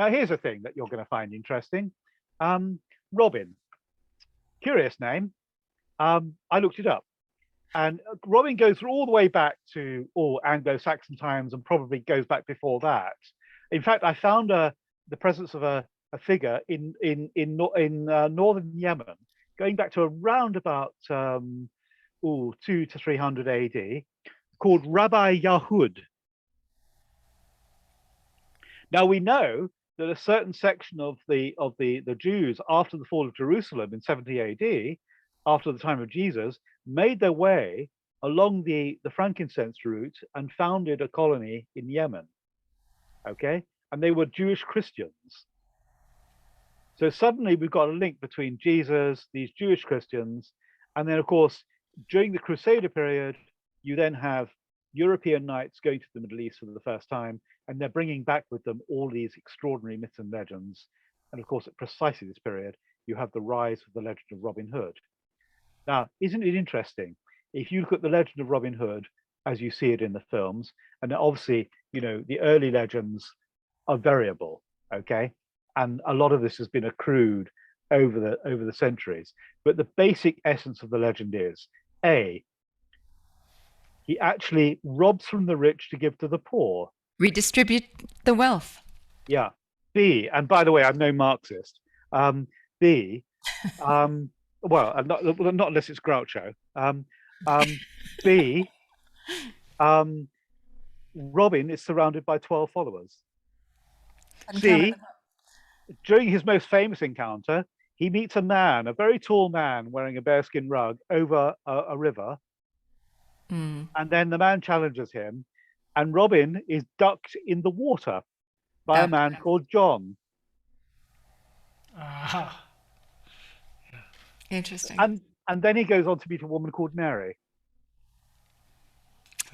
here's a thing that you're going to find interesting. Robin, curious name. I looked it up, and Robin goes through all the way back to Anglo-Saxon times, and probably goes back before that. In fact, I found the presence of a figure in northern Yemen, going back to around about 200 to 300 AD, called Rabbi Yahud. Now we know that a certain section of the Jews after the fall of Jerusalem in 70 AD, after the time of Jesus, made their way along the frankincense route and founded a colony in Yemen. Okay, and they were Jewish Christians. So suddenly we've got a link between Jesus, these Jewish Christians, and then of course during the Crusader period, you then have European knights going to the Middle East for the first time, and they're bringing back with them all these extraordinary myths and legends. And of course, at precisely this period, you have the rise of the legend of Robin Hood. Now, isn't it interesting? If you look at the legend of Robin Hood as you see it in the films, and obviously, you know, the early legends are variable, okay? And a lot of this has been accrued over the centuries. But the basic essence of the legend is, A, he actually robs from the rich to give to the poor. Redistribute the wealth. Yeah. B, and by the way, I'm no Marxist. B, well, not unless it's Groucho. B, Robin is surrounded by 12 followers. C, during his most famous encounter, he meets a man, a very tall man wearing a bearskin rug over a river. And then the man challenges him, and Robin is ducked in the water by a man called John. Interesting. And then he goes on to meet a woman called Mary.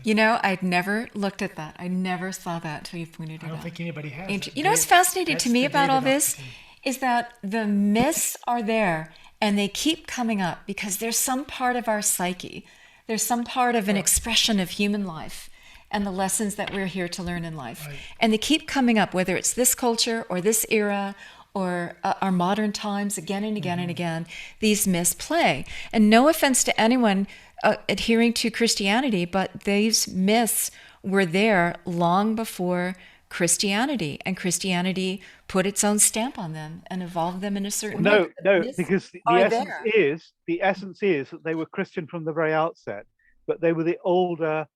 You know, I'd never looked at that. I never saw that until you pointed it I don't out. think anybody has. You know what's fascinating to That's me the about all David this Elkington. is that the myths are there and they keep coming up because there's some part of our psyche. There's some part of an expression of human life and the lessons that we're here to learn in life. Right. And they keep coming up, whether it's this culture or this era or our modern times, again and again and again, these myths play. And no offense to anyone adhering to Christianity, but these myths were there long before Christianity, and Christianity put its own stamp on them and evolved them in a certain way. No, But the no, myths because are there. the essence is that they were Christian from the very outset, but they were the older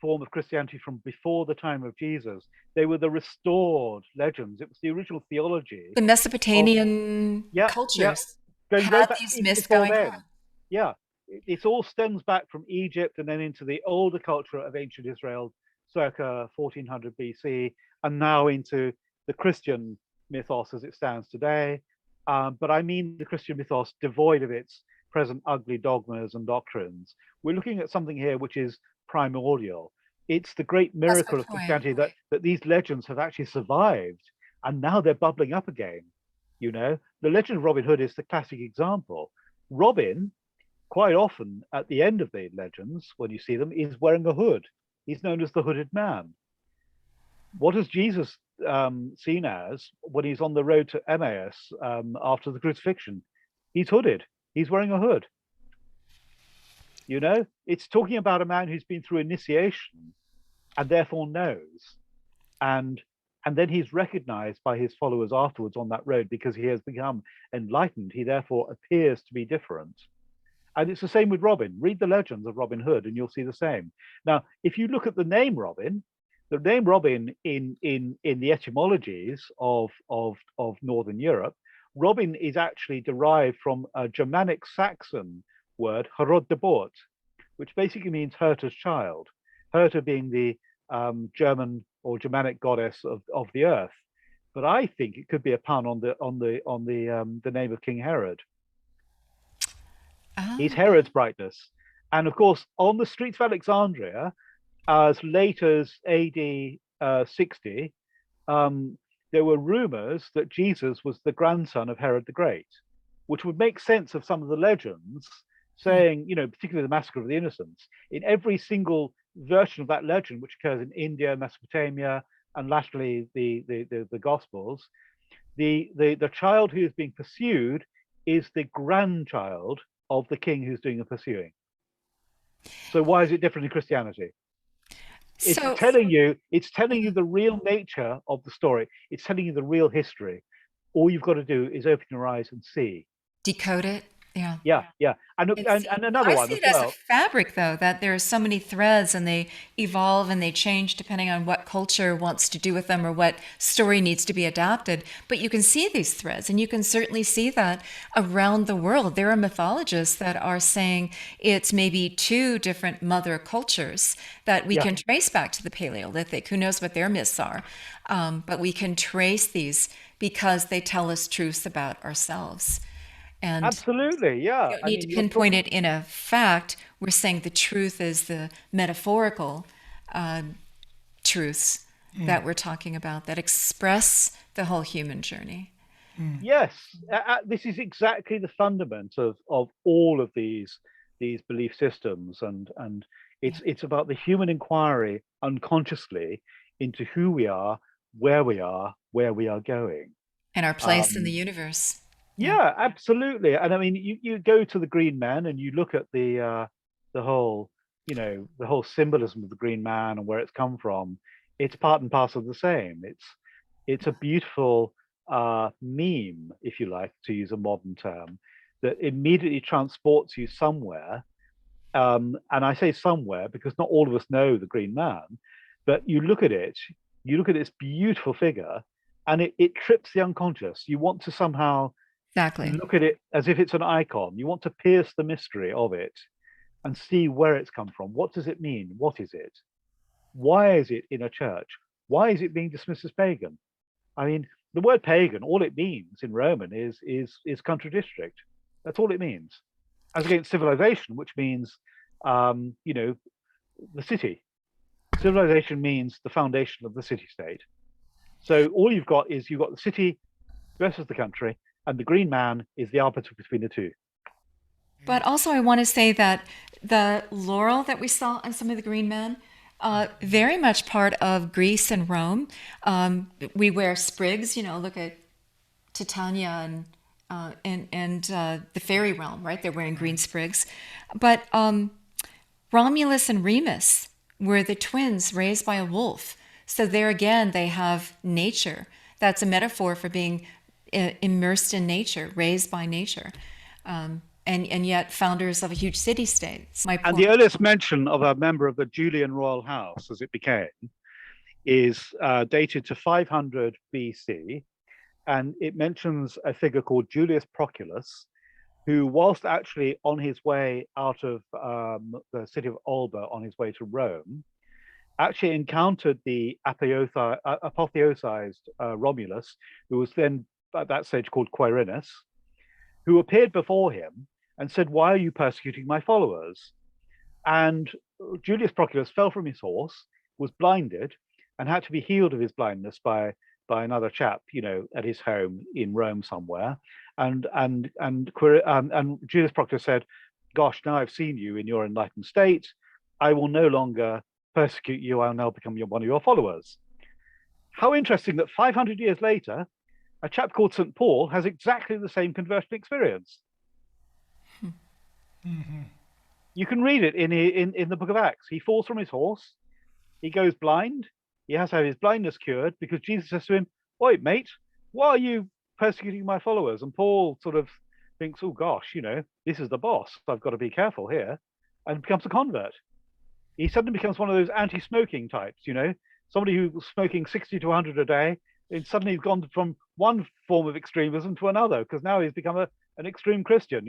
form of Christianity from before the time of Jesus. They were the restored legends. It was the original theology The of, Mesopotamian yeah, yeah, cultures going way had back these even myths before going then. on. Yeah, it all stems back from Egypt and then into the older culture of ancient Israel, circa 1400 BC, and now into the Christian mythos as it stands today. But I mean the Christian mythos devoid of its present ugly dogmas and doctrines. We're looking at something here which is primordial. It's the great That's my miracle of point. Christianity that these legends have actually survived and now they're bubbling up again. You know, the legend of Robin Hood is the classic example. Robin, quite often at the end of the legends, when you see them, is wearing a hood. He's known as the hooded man. What is Jesus seen as when he's on the road to Emmaus after the crucifixion? He's hooded. He's wearing a hood. You know, it's talking about a man who's been through initiation and therefore knows. And and then he's recognized by his followers afterwards on that road because he has become enlightened. He therefore appears to be different. And it's the same with Robin. Read the legends of Robin Hood and you'll see the same. Now, if you look at the name Robin in the etymologies of Northern Europe, Robin is actually derived from a Germanic Saxon word, Hrodebort, which basically means Herta's child. Herta being the German or Germanic goddess of the earth. But I think it could be a pun on the name of King Herod. He's Oh, Herod's brightness. And of course, on the streets of Alexandria, as late as AD 60, there were rumors that Jesus was the grandson of Herod the Great, which would make sense of some of the legends saying, you know, particularly the massacre of the innocents. In every single version of that legend, which occurs in India, Mesopotamia, and lastly the Gospels, the child who is being pursued is the grandchild of the king who's doing the pursuing. So why is it different in Christianity? It's so telling you the real nature of the story. It's telling you the real history. All you've got to do is open your eyes and see. decode it. Yeah. Yeah, yeah. And another I one see as it as a well. fabric, though, that there are so many threads and they evolve and they change depending on what culture wants to do with them or what story needs to be adapted. But you can see these threads, and you can certainly see that around the world. There are mythologists that are saying it's maybe two different mother cultures that we Yeah, can trace back to the Paleolithic. Who knows what their myths are? But we can trace these because they tell us truths about ourselves. And absolutely. we Yeah. don't I need to mean, you're pinpoint talking. it in a fact. We're saying the truth is the metaphorical uh, truths that we're talking about that express the whole human journey. Yes, this is exactly the fundament of all of these belief systems, and Yeah. it's about the human inquiry unconsciously into who we are, where we are going. And our place in the Um, universe. Yeah. yeah, absolutely. And I mean, you go to the Green Man and you look at the whole, you know, the whole symbolism of the Green Man and where it's come from. It's part and parcel of the same. It's a beautiful meme, if you like, to use a modern term, that immediately transports you somewhere. And I say somewhere because not all of us know the Green Man, but you look at this beautiful figure, and it trips the unconscious. You want to somehow Exactly. look at it as if it's an icon. You want to pierce the mystery of it and see where it's come from. What does it mean? What is it? Why is it in a church? Why is it being dismissed as pagan? I mean, the word pagan, all it means in Roman is country district. That's all it means, as against civilization, which means you know, the city. Civilization means the foundation of the city-state. So all you've got is you've got the city versus the country, and the green man is the arbiter between the two. But also, I want to say that the laurel that we saw on some of the green men, very much part of Greece and Rome. We wear sprigs, look at Titania and the fairy realm, right? They're wearing green sprigs. But Romulus and Remus were the twins raised by a wolf. So there again, they have nature. That's a metaphor for being immersed in nature, raised by nature. And yet founders of a huge city-state. And the earliest mention of a member of the Julian royal house, as it became, is dated to 500 BC. And it mentions a figure called Julius Proculus, who, whilst actually on his way out of the city of Alba on his way to Rome, actually encountered the apotheosized Romulus, who was then at that stage called Quirinus, who appeared before him and said, "Why are you persecuting my followers?" And Julius Proculus fell from his horse, was blinded, and had to be healed of his blindness by another chap, at his home in Rome somewhere. And Julius Proculus said, "Gosh, now I've seen you in your enlightened state. I will no longer persecute you. I'll now become one of your followers." How interesting that 500 years later, a chap called St. Paul has exactly the same conversion experience. Mm-hmm. You can read it in the book of Acts. He falls from his horse. He goes blind. He has to have his blindness cured because Jesus says to him, "Oi, mate, why are you persecuting my followers?" And Paul sort of thinks, "Oh gosh, this is the boss. I've got to be careful here," and becomes a convert. He suddenly becomes one of those anti-smoking types, somebody who was smoking 60 to 100 a day, and suddenly he's gone from one form of extremism to another because now he's become an extreme Christian,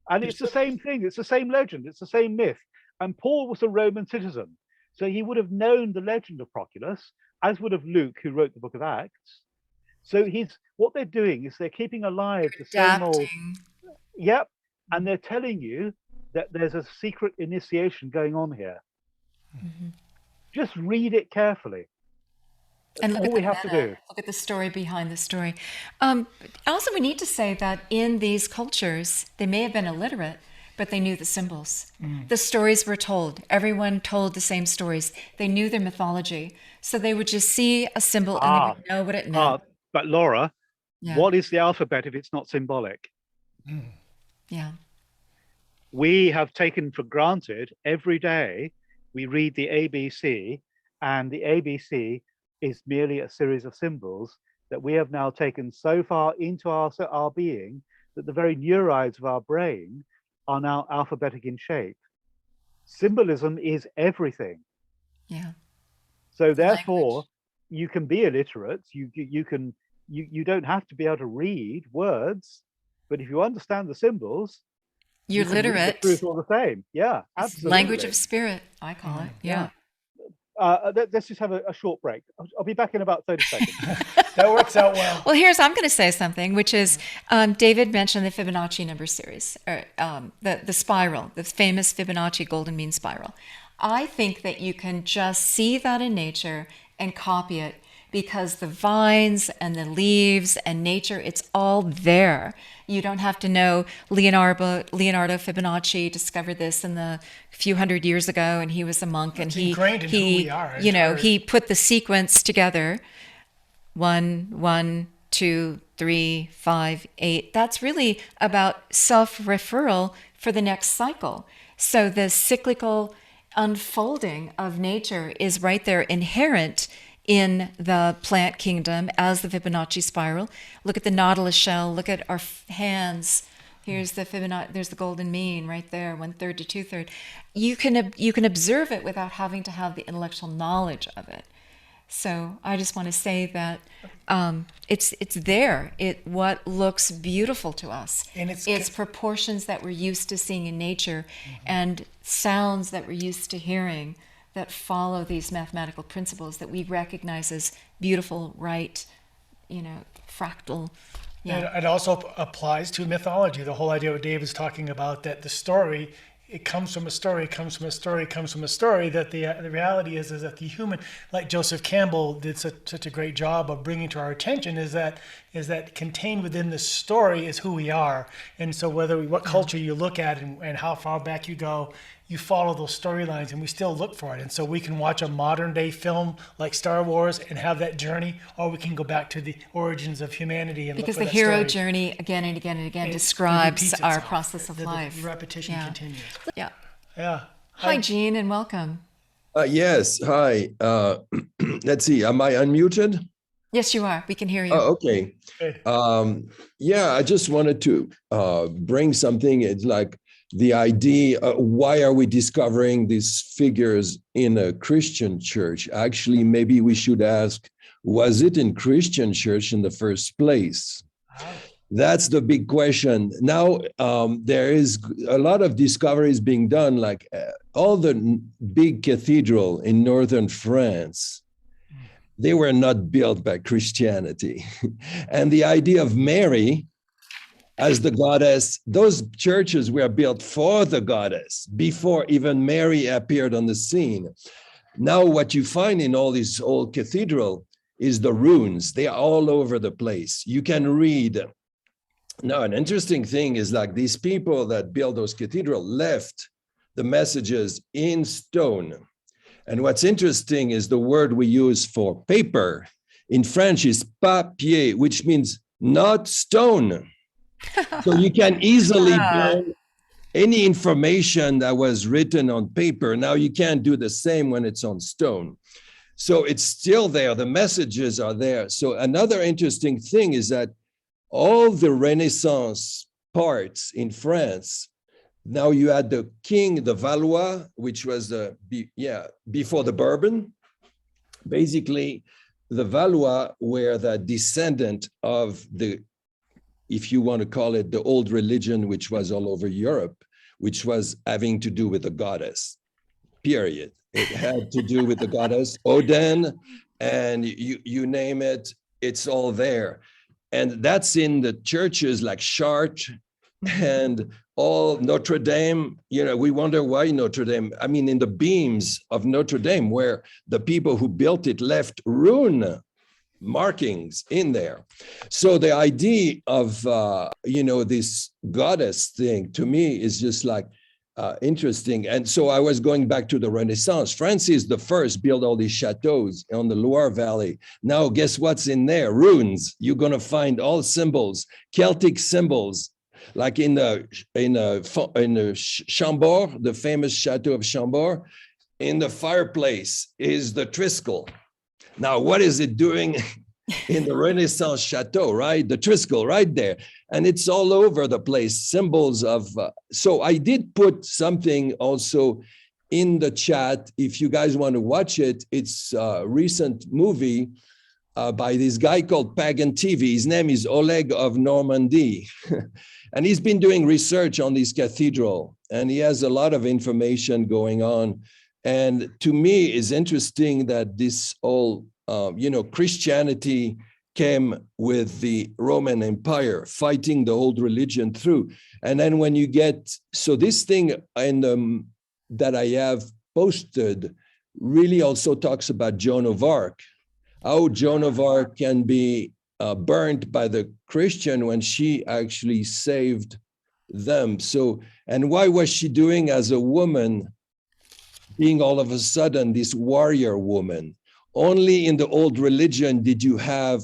And it's the same thing. It's the same legend. It's the same myth. And Paul was a Roman citizen. So he would have known the legend of Proculus, as would have Luke, who wrote the book of Acts. So what they're doing is they're keeping alive the same old. Yep. And they're telling you that there's a secret initiation going on here. Mm-hmm. Just read it carefully. And look all we have to do. Look at the story behind the story. Also, we need to say that in these cultures, they may have been illiterate, but they knew the symbols. The stories were told. Everyone told the same stories. They knew their mythology. So they would just see a symbol and they would know what it meant. But Laura, what is the alphabet if it's not symbolic? Yeah. We have taken for granted every day we read the ABC, and the ABC is merely a series of symbols that we have now taken so far into our being that the very neurites of our brain are now alphabetic in shape. Symbolism is everything. Yeah. So therefore, you can be illiterate. You don't have to be able to read words, but if you understand the symbols, you're literate. The truth all the same. Yeah, absolutely. Language of spirit, I call it. Yeah. Let's just have a short break. I'll be back in about 30 seconds. That works out well. Well, I'm going to say something, which is David mentioned the Fibonacci number series, or the spiral, the famous Fibonacci golden mean spiral. I think that you can just see that in nature and copy it because the vines and the leaves and nature, it's all there. You don't have to know Leonardo Fibonacci discovered this in the few hundred years ago, and he was a monk, and he put the sequence together. 1, 1, 2, 3, 5, 8. That's really about self-referral for the next cycle. So the cyclical unfolding of nature is right there, inherent in the plant kingdom as the Fibonacci spiral. Look at the nautilus shell. Look at our hands. Here's the Fibonacci. There's the golden mean right there, 1/3 to 2/3. You can observe it without having to have the intellectual knowledge of it. So I just want to say that it's there. What looks beautiful to us. And it's proportions that we're used to seeing in nature, and sounds that we're used to hearing that follow these mathematical principles that we recognize as beautiful, right, fractal. Yeah. It also applies to mythology. The whole idea what Dave is talking about, that the story it comes from a story, it comes from a story, it comes from a story. That the reality is that the human, like Joseph Campbell did such a great job of bringing to our attention, is that contained within the story is who we are. And so what culture you look at and how far back you go, you follow those storylines, and we still look for it. And so we can watch a modern day film like Star Wars and have that journey, or we can go back to the origins of humanity and because look the for that hero story. journey again and again and again It describes repeats our itself. process of life. The repetition continues. Yeah. Yeah. Hi, Jean, and welcome. Yes, hi. Let's see, am I unmuted? Yes, you are. We can hear you. Oh, okay. Good. Yeah, I just wanted to bring something. It's like the idea, why are we discovering these figures in a Christian church? Actually, maybe we should ask, was it in Christian church in the first place? That's the big question. Now, there is a lot of discoveries being done, like all the big cathedral in northern France, they were not built by Christianity. And the idea of Mary as the goddess, those churches were built for the goddess before even Mary appeared on the scene. Now, what you find in all these old cathedral is the runes. They are all over the place. You can read. Now, an interesting thing is like these people that built those cathedrals left the messages in stone. And what's interesting is the word we use for paper in French is papier, which means not stone. So you can easily burn any information that was written on paper. Now you can't do the same when it's on stone. So it's still there. The messages are there. So another interesting thing is that all the Renaissance parts in France, now you had the king, the Valois, which was before the Bourbon. Basically, the Valois were the descendant of the, if you want to call it, the old religion, which was all over Europe, which was having to do with the goddess, period. It had to do with the goddess Odin, and you name it, it's all there. And that's in the churches like Chartres and all Notre Dame. You know, we wonder why Notre Dame. I mean, in the beams of Notre Dame, where the people who built it left rune markings in there. So the idea of, this goddess thing to me is just like interesting. And so I was going back to the Renaissance. Francis the First built all these chateaus on the Loire Valley. Now, guess what's in there? Runes. You're going to find all symbols, Celtic symbols, like in the Chambord, the famous chateau of Chambord. In the fireplace is the Triskel. Now, what is it doing in the Renaissance chateau, right? The Triskel right there. And it's all over the place, symbols of, so I did put something also in the chat. If you guys want to watch it, it's a recent movie by this guy called Pagan TV. His name is Oleg of Normandy. And he's been doing research on this cathedral, and he has a lot of information going on. And to me, it's interesting that this all, Christianity came with the Roman Empire, fighting the old religion through. And then when you get, so this thing that I have posted really also talks about Joan of Arc, how Joan of Arc can be burnt by the Christian when she actually saved them. So, and why was she doing as a woman, being all of a sudden this warrior woman? Only in the old religion did you have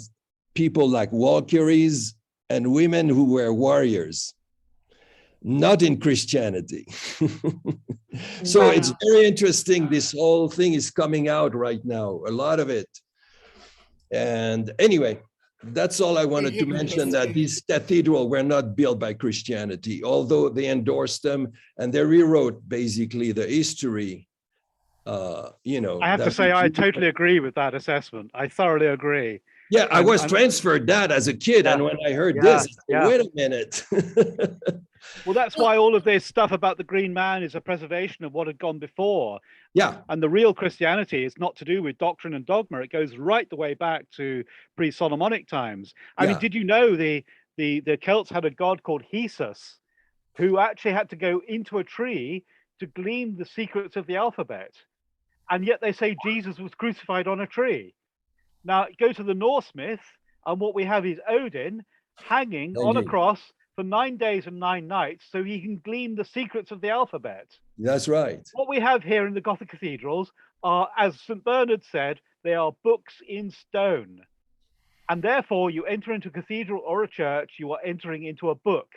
people like Valkyries and women who were warriors, not in Christianity. So wow. It's very interesting. This whole thing is coming out right now, a lot of it. And anyway, that's all I wanted to mention, that these cathedrals were not built by Christianity, although they endorsed them and they rewrote basically the history. I have to say, I totally agree with that assessment. I thoroughly agree. Yeah, I was transferred that as a kid. Yeah. And when I heard this, wait a minute. Well, that's why all of this stuff about the Green Man is a preservation of what had gone before. Yeah. And the real Christianity is not to do with doctrine and dogma. It goes right the way back to pre-Solomonic times. I mean, did you know the Celts had a god called Hesus, who actually had to go into a tree to glean the secrets of the alphabet. And yet they say Jesus was crucified on a tree. Now, go to the Norse myth, and what we have is Odin hanging on a Indeed. cross for 9 days and 9 nights so he can glean the secrets of the alphabet. That's right. What we have here in the Gothic cathedrals are, as St. Bernard said, they are books in stone. And therefore, you enter into a cathedral or a church, you are entering into a book.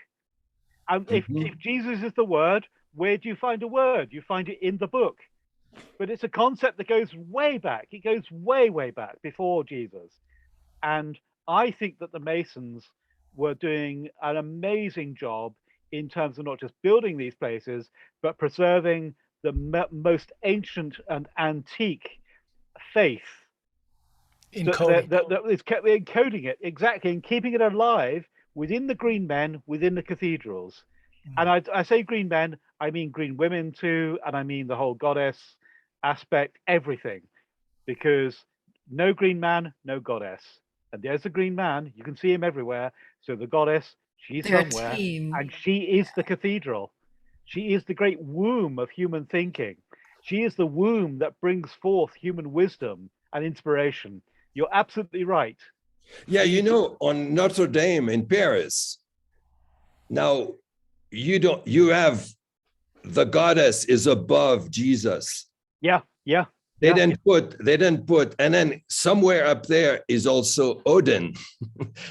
And if Jesus is the word, where do you find a word? You find it in the book. But it's a concept that goes way back. It goes way, way back before Jesus. And I think that the Masons were doing an amazing job in terms of not just building these places, but preserving the most ancient and antique faith. That is kept encoding it exactly and keeping it alive within the green men, within the cathedrals. And I say green men, I mean green women too, and I mean the whole goddess aspect, everything, because no green man, no goddess. And there's a green man, you can see him everywhere. So the goddess, she's somewhere, and she is the cathedral. She is the great womb of human thinking. She is the womb that brings forth human wisdom and inspiration. You're absolutely right. Yeah, you know, on Notre Dame in Paris, now you have the goddess is above Jesus. Yeah. They didn't put, and then somewhere up there is also Odin.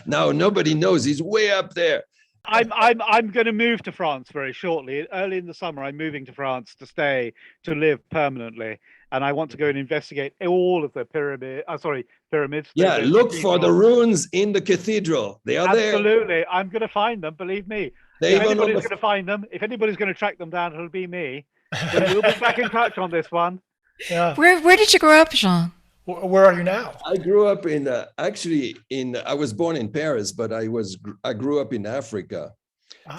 Now nobody knows, he's way up there. I'm going to move to France very shortly. Early in the summer, I'm moving to France to live permanently, and I want to go and investigate all of the pyramids. Yeah, look for the runes in the cathedral. They are there. Absolutely, I'm going to find them. Believe me. If anybody's going to find them, if anybody's going to track them down, it'll be me. But we'll be back in touch on this one. Yeah. Where did you grow up, Jean? Where are you now? I grew up I was born in Paris, but I grew up in Africa.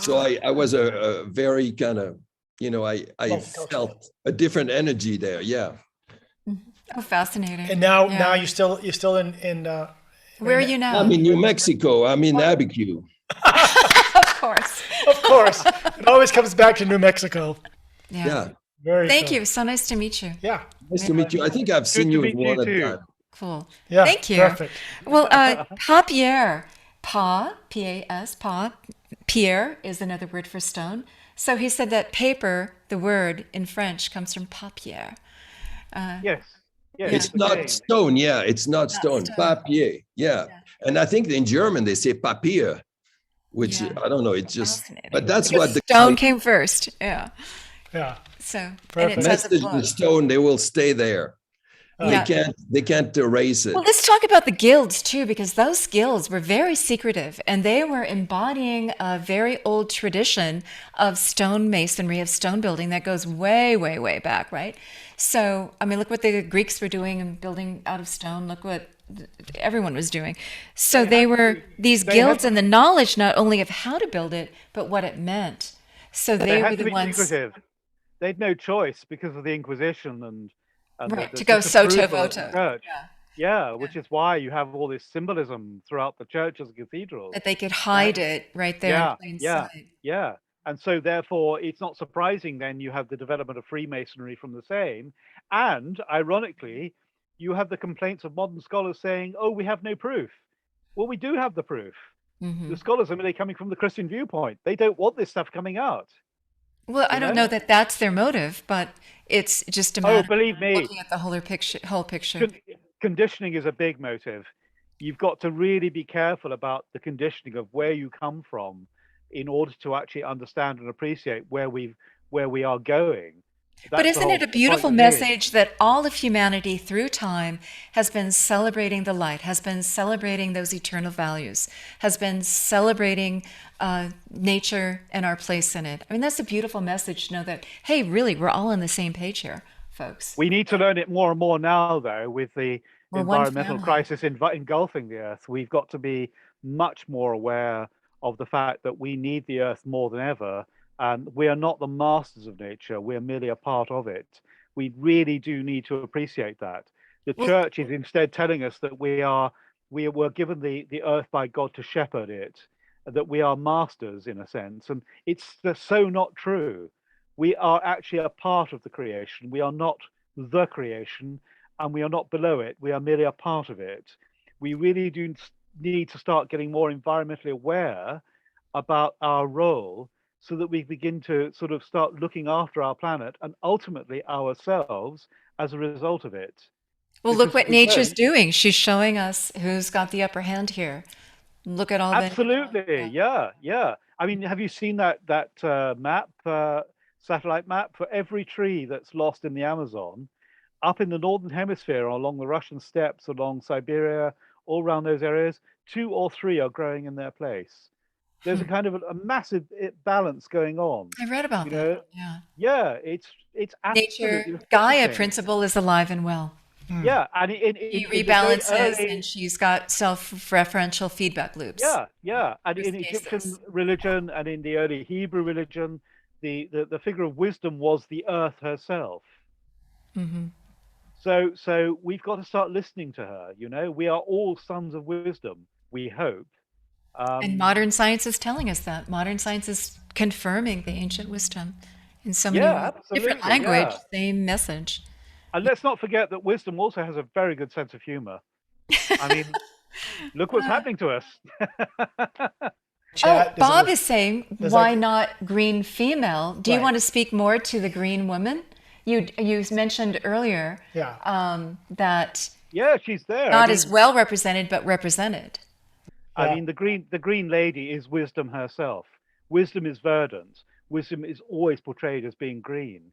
So I was a very kind of, I felt a different energy there. Yeah. Oh, fascinating. And now you're still in where are you now? I'm in New Mexico. I'm in Abiquiu. Of course. Of course. It always comes back to New Mexico. Yeah. Thank you. So nice to meet you. Yeah. Nice to meet you. I think I've seen you more than that. Cool. Yeah. Thank you. Perfect. Well, Pierre, P-A-S, Pierre is another word for stone. So he said that paper, the word in French, comes from papier. Yes. It's not stone. Yeah, it's not stone. Papier. Yeah. And I think in German they say papier, which I don't know. It's just, but that's what the stone came first. Yeah. Yeah. So and it message the stone, they will stay there. They can't erase it. Well, let's talk about the guilds too, because those guilds were very secretive, and they were embodying a very old tradition of stone masonry, of stone building that goes way, way, way back, right? So, I mean, look what the Greeks were doing and building out of stone. Look what everyone was doing. So these guilds and the knowledge not only of how to build it, but what it meant. So they were the ones. Secretive. They had no choice because of the Inquisition and to go sotto voto. Yeah, which is why you have all this symbolism throughout the churches and cathedrals. That they could hide it right there in plain sight. Yeah. And so therefore, it's not surprising then you have the development of Freemasonry from the same. And ironically, you have the complaints of modern scholars saying, oh, we have no proof. Well, we do have the proof. The scholars are merely coming from the Christian viewpoint. They don't want this stuff coming out. Well, I don't know that that's their motive, but it's just a matter believe me, looking at the whole picture. Conditioning is a big motive. You've got to really be careful about the conditioning of where you come from in order to actually understand and appreciate where we are going. But isn't it a beautiful message that all of humanity through time has been celebrating the light, has been celebrating those eternal values, has been celebrating nature and our place in it? I mean, that's a beautiful message to know that, hey, really, we're all on the same page here, folks. We need to learn it more and more now, though, with the environmental crisis engulfing the Earth. We've got to be much more aware of the fact that we need the Earth more than ever. And we are not the masters of nature. We're merely a part of it. We really do need to appreciate that. The church is instead telling us that we were given the earth by God to shepherd it, that we are masters in a sense. And it's so not true. We are actually a part of the creation. We are not the creation, and we are not below it. We are merely a part of it. We really do need to start getting more environmentally aware about our role so that we begin to sort of start looking after our planet and ultimately ourselves as a result of it. Well, look Because if what we nature's don't, doing. She's showing us who's got the upper hand here. Look at all the absolutely, yeah. yeah, yeah. I mean, have you seen that map, satellite map for every tree that's lost in the Amazon? Up in the northern hemisphere, along the Russian steppes, along Siberia, all around those areas, 2 or 3 are growing in their place. There's a kind of a massive balance going on. I read about You that. know, Yeah. yeah, it's Nature, absolutely Gaia astonishing. principle is alive and well. Yeah, and She in the very rebalances and early, she's got self-referential feedback loops. yeah, yeah, and in Egyptian Homeostasis. religion and in the early Hebrew religion, the figure of wisdom was the earth herself. So we've got to start listening to her. You know, we are all sons of wisdom. We hope. And Um, modern science is telling us that. Modern science is confirming the ancient wisdom in so many yeah, ways. Different absolutely, language, yeah. same message. And let's not forget that wisdom also has a very good sense of humor. I mean, look what's happening to us. Oh, Chat is Bob a, is saying, there's why like, not green female? Do you right. want to speak more to the green woman? You mentioned earlier Yeah. that Yeah, she's there. not as well represented, but represented. Yeah. The green lady is wisdom herself. Wisdom is verdant. Wisdom is always portrayed as being green.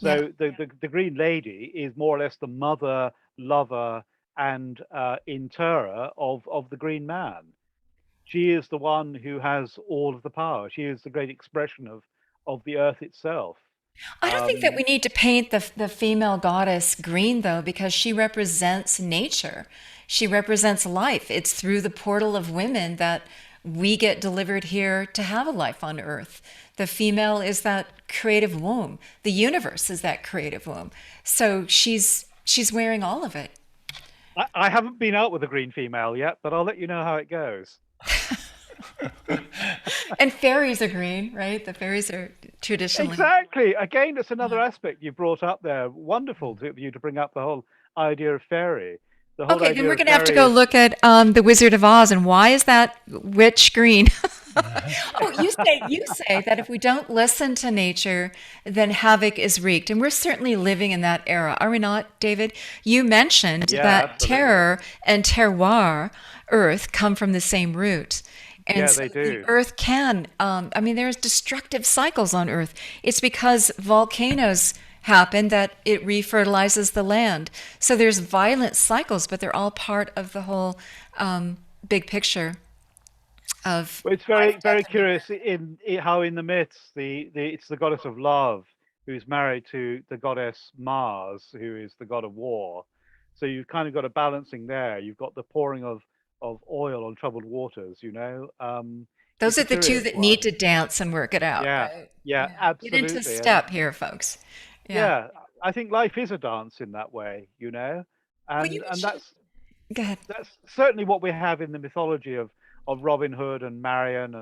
Yeah. So the green lady is more or less the mother, lover, and interrer of the green man. She is the one who has all of the power. She is the great expression of the earth itself. I don't think that Um, we need to paint the female goddess green, though, because she represents nature. She represents life. It's through the portal of women that we get delivered here to have a life on earth. The female is that creative womb. The universe is that creative womb. So she's wearing all of it. I haven't been out with a green female yet, but I'll let you know how it goes. And fairies are green, right? The fairies are traditionally. Exactly. Again, that's another Yeah. aspect you brought up there. Wonderful to you to bring up the whole idea of fairy. The whole Okay, then idea we're of going to have to fairy go is look at the Wizard of Oz and why is that witch green? Oh, you say that if we don't listen to nature, then havoc is wreaked, and we're certainly living in that era, are we not, David? You mentioned yeah, that absolutely. terror and terroir, earth, come from the same root. And Yeah, so they the do. earth can, I mean, there's destructive cycles on earth. It's because volcanoes happen that it refertilizes the land. So there's violent cycles, but they're all part of the whole big picture of Well, it's life, death, very and rebirth. curious in how in the myths it's the goddess of love who's married to the goddess Mars, who is the god of war. So you've kind of got a balancing there. You've got the pouring of oil on troubled waters. You know, Those it's are a the two curious that need one. to dance and work it out, Yeah, right? yeah, Yeah. Get into absolutely. And step here, folks. Yeah. yeah, I think life is a dance in that way. You know, Well, you and mentioned, go ahead. that's certainly what we have in the mythology of Robin Hood and Marion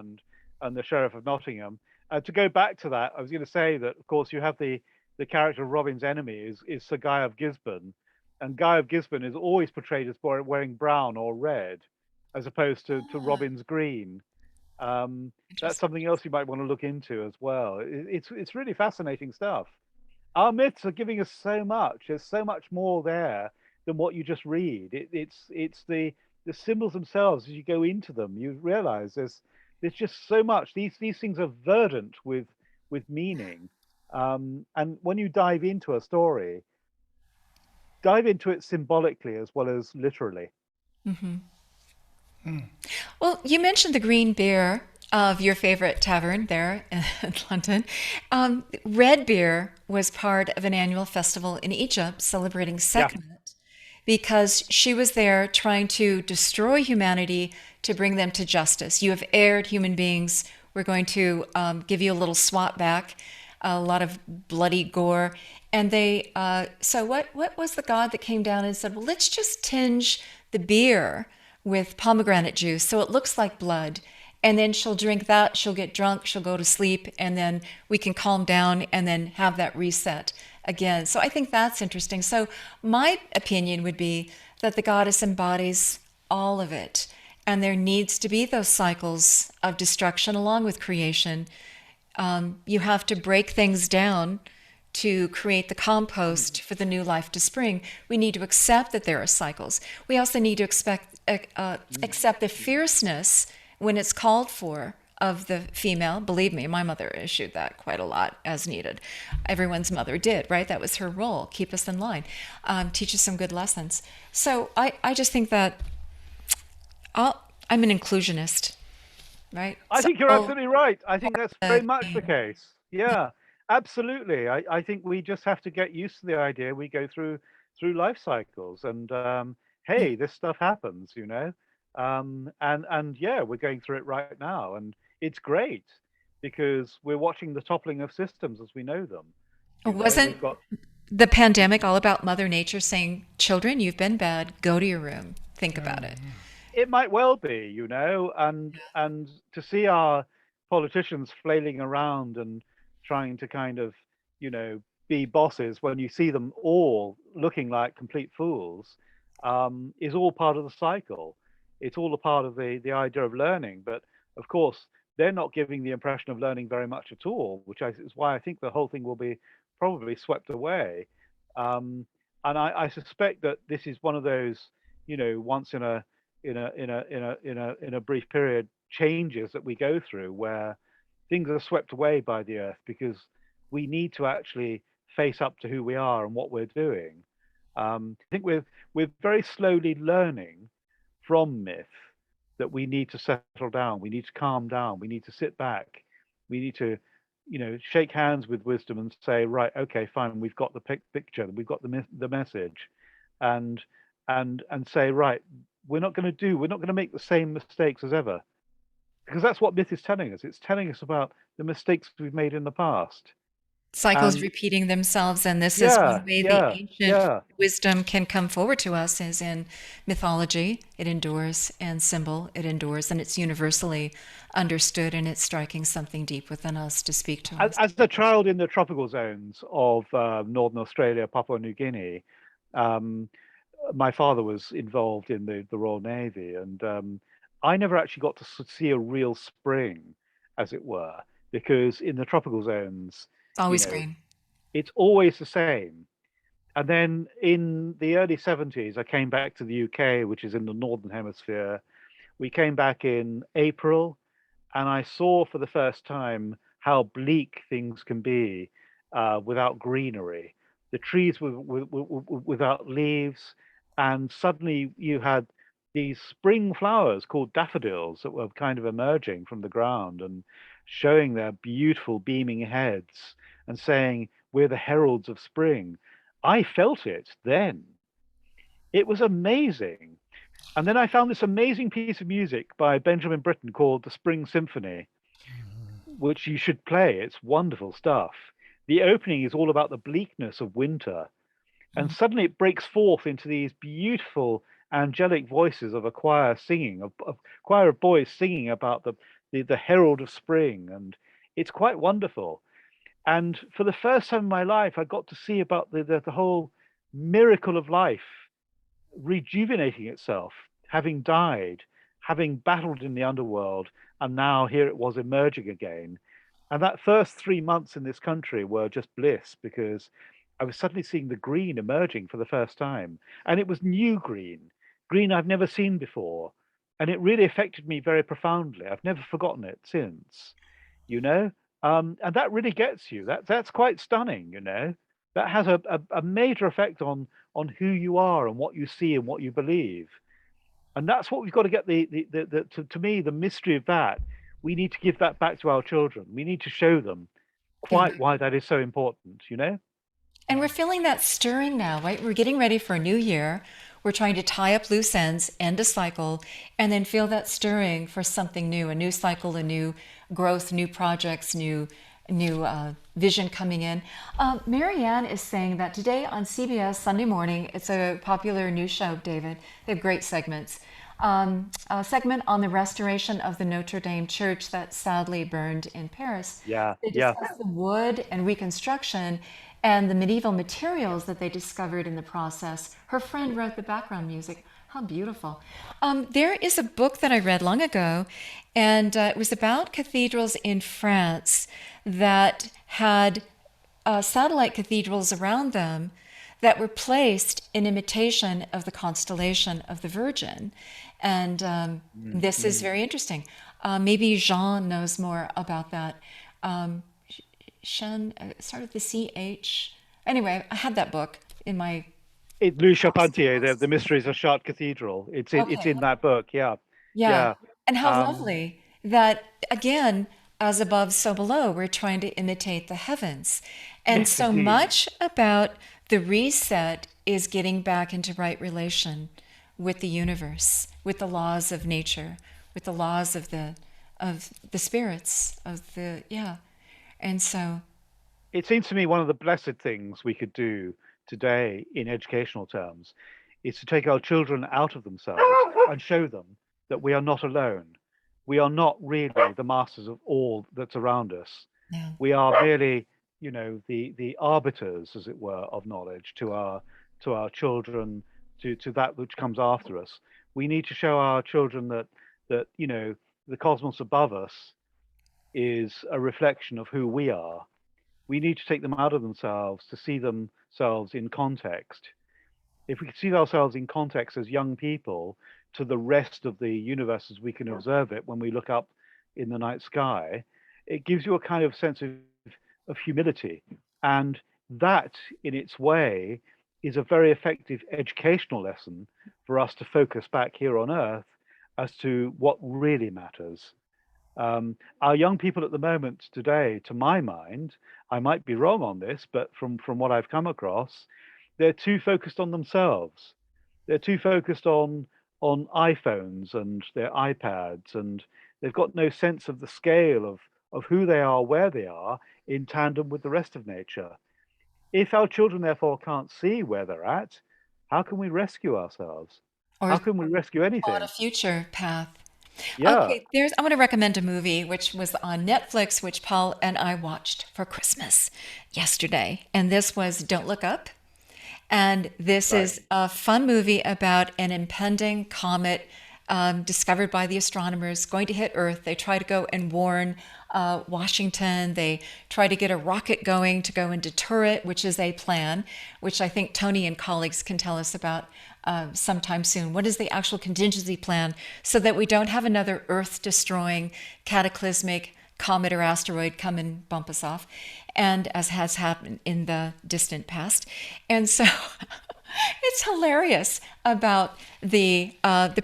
and the Sheriff of Nottingham. To go back to that, I was going to say that of course you have the character of Robin's enemy is Sir Guy of Gisborne, and Guy of Gisborne is always portrayed as wearing brown or red, as opposed to Ah, Robin's green. That's interesting. something else you might want to look into as well. It's really fascinating stuff. Our myths are giving us so much. There's so much more there than what you just read. It's the symbols themselves. As you go into them, you realize there's just so much. These things are verdant with meaning. And when you dive into a story, dive into it symbolically as well as literally. Well, you mentioned the green beer of your favorite tavern there in London. Red beer was part of an annual festival in Egypt celebrating Yeah, Sekhmet because she was there trying to destroy humanity to bring them to justice. You have erred, human beings. We're going to give you a little swat back, a lot of bloody gore. And so what was the god that came down and said, well, let's just tinge the beer with pomegranate juice so it looks like blood. and then she'll drink that, she'll get drunk, she'll go to sleep, and then we can calm down and then have that reset again. So I think that's interesting. So my opinion would be that the goddess embodies all of it, and there needs to be those cycles of destruction along with creation. You have to break things down to create the compost for the new life to spring. We need to accept that there are cycles. We also need to accept the fierceness when it's called for of the female. Believe me, my mother issued that quite a lot as needed. Everyone's mother did, right? That was her role, keep us in line, teach us some good lessons. So I just think that I'm an inclusionist, right? I think you're absolutely right. I think that's very much the case. Yeah, absolutely. I think we just have to get used to the idea we go through life cycles, and hey, this stuff happens, you know. And yeah, we're going through it right now, and it's great because we're watching the toppling of systems as we know them. You know, Wasn't the pandemic all about Mother Nature saying, children, you've been bad, go to your room, think about it? It might well be, you know, and to see our politicians flailing around and trying to kind of, you know, be bosses when you see them all looking like complete fools, is all part of the cycle. It's all a part of the idea of learning. But of course, they're not giving the impression of learning very much at all, which is why I think the whole thing will be probably swept away. And I suspect that this is one of those, you know, once in a brief period changes that we go through where things are swept away by the earth because we need to actually face up to who we are and what we're doing. I think we're very slowly learning from myth that we need to settle down, we need to calm down, we need to sit back, we need to, you know, shake hands with wisdom and say, right, okay, fine, we've got the picture, we've got the message, and say, right, we're not going to make the same mistakes as ever, because that's what myth is telling us. It's telling us about the mistakes we've made in the past. Cycles repeating themselves, and this is one way the ancient wisdom can come forward to us is in mythology. It endures, and symbol, it endures, and it's universally understood, and it's striking something deep within us to speak to us. As a child in the tropical zones of Northern Australia, Papua New Guinea, my father was involved in the Royal Navy, and I never actually got to see a real spring, as it were, because in the tropical zones, Always you know, green. it's always the same. And then in the early 70s, I came back to the UK, which is in the Northern Hemisphere. We came back in April, and I saw for the first time how bleak things can be without greenery. The trees were without leaves, and suddenly you had these spring flowers called daffodils that were kind of emerging from the ground and showing their beautiful beaming heads and saying, we're the heralds of spring. I felt it then. It was amazing. And then I found this amazing piece of music by Benjamin Britten called the Spring Symphony, which you should play. It's wonderful stuff. The opening is all about the bleakness of winter. And suddenly it breaks forth into these beautiful angelic voices of a choir singing, a choir of boys singing about the herald of spring. And it's quite wonderful. And for the first time in my life, I got to see about the whole miracle of life rejuvenating itself, having died, having battled in the underworld, and now here it was emerging again. And that first 3 months in this country were just bliss because I was suddenly seeing the green emerging for the first time. And it was new green I've never seen before. And it really affected me very profoundly. I've never forgotten it since, you know? And that really gets you. That's quite stunning, you know? That has a major effect on who you are and what you see and what you believe. And that's what we've got to get to me, the mystery of that. We need to give that back to our children. We need to show them quite why that is so important, you know? And we're feeling that stirring now, right? We're getting ready for a new year. We're trying to tie up loose ends, end a cycle, and then feel that stirring for something new, a new cycle, a new growth, new projects, new vision coming in. Marianne is saying that today on CBS Sunday morning, it's a popular news show, David. They have great segments. a segment on the restoration of the Notre Dame church that sadly burned in Paris. Yeah, They yeah. discussed the wood and reconstruction and the medieval materials that they discovered in the process. Her friend wrote the background music. How beautiful. There is a book that I read long ago, and it was about cathedrals in France that had satellite cathedrals around them that were placed in imitation of the constellation of the Virgin. And this is very interesting. Maybe Jean knows more about that. Shen, started with the CH. Anyway, I had that book in my... Louis Charpentier, the Mysteries of Chartres Cathedral. It's Okay. in that book. Yeah, Yeah. yeah. And how Um, lovely that, again, as above, so below, we're trying to imitate the heavens. And yes, so indeed. much about the reset is getting back into right relation with the universe, with the laws of nature, with the laws of the spirits, of the, yeah. And so, It seems to me one of the blessed things we could do today in educational terms is to take our children out of themselves and show them that we are not alone. We are not really the masters of all that's around us. yeah. We are merely, the arbiters, as it were, of knowledge to our children, to that which comes after us. We need to show our children that the cosmos above us is a reflection of who we are. We need to take them out of themselves to see themselves in context. If we see ourselves in context as young people to the rest of the universe as we can observe it when we look up in the night sky, it gives you a kind of sense of humility. And that, in its way, is a very effective educational lesson for us to focus back here on Earth as to what really matters. Our young people at the moment today, to my mind, I might be wrong on this, but from what I've come across, they're too focused on themselves. They're too focused on iPhones and their iPads, and they've got no sense of the scale of who they are, where they are, in tandem with the rest of nature. If our children therefore can't see where they're at, how can we rescue ourselves? Or How can we rescue plot a anything? future path. Yeah, Okay, I want to recommend a movie which was on Netflix, which Paul and I watched for Christmas yesterday. And this was Don't Look Up. And this right. is a fun movie about an impending comet discovered by the astronomers going to hit Earth. They try to go and warn Washington. They try to get a rocket going to go and deter it, which is a plan, which I think Tony and colleagues can tell us about sometime soon. What is the actual contingency plan so that we don't have another Earth-destroying cataclysmic comet or asteroid come and bump us off, and as has happened in the distant past. And so it's hilarious about the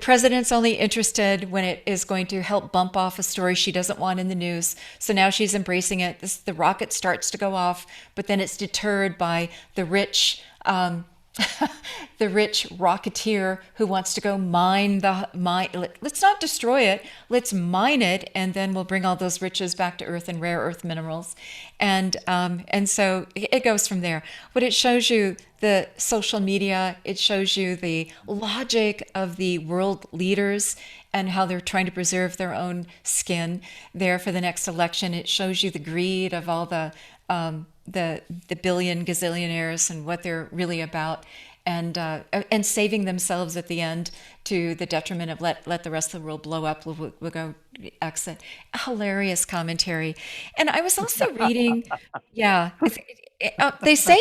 president's only interested when it is going to help bump off a story she doesn't want in the news. So now she's embracing it. The rocket starts to go off, but then it's deterred by the rich the rich rocketeer who wants to go mine. Let's not destroy it. Let's mine it, and then we'll bring all those riches back to Earth and rare earth minerals, and so it goes from there. But it shows you the social media. It shows you the logic of the world leaders and how they're trying to preserve their own skin there for the next election. It shows you the greed of all the billion gazillionaires and what they're really about, and saving themselves at the end to the detriment of let the rest of the world blow up. We'll go exit. A hilarious commentary. And I was also reading, yeah, they say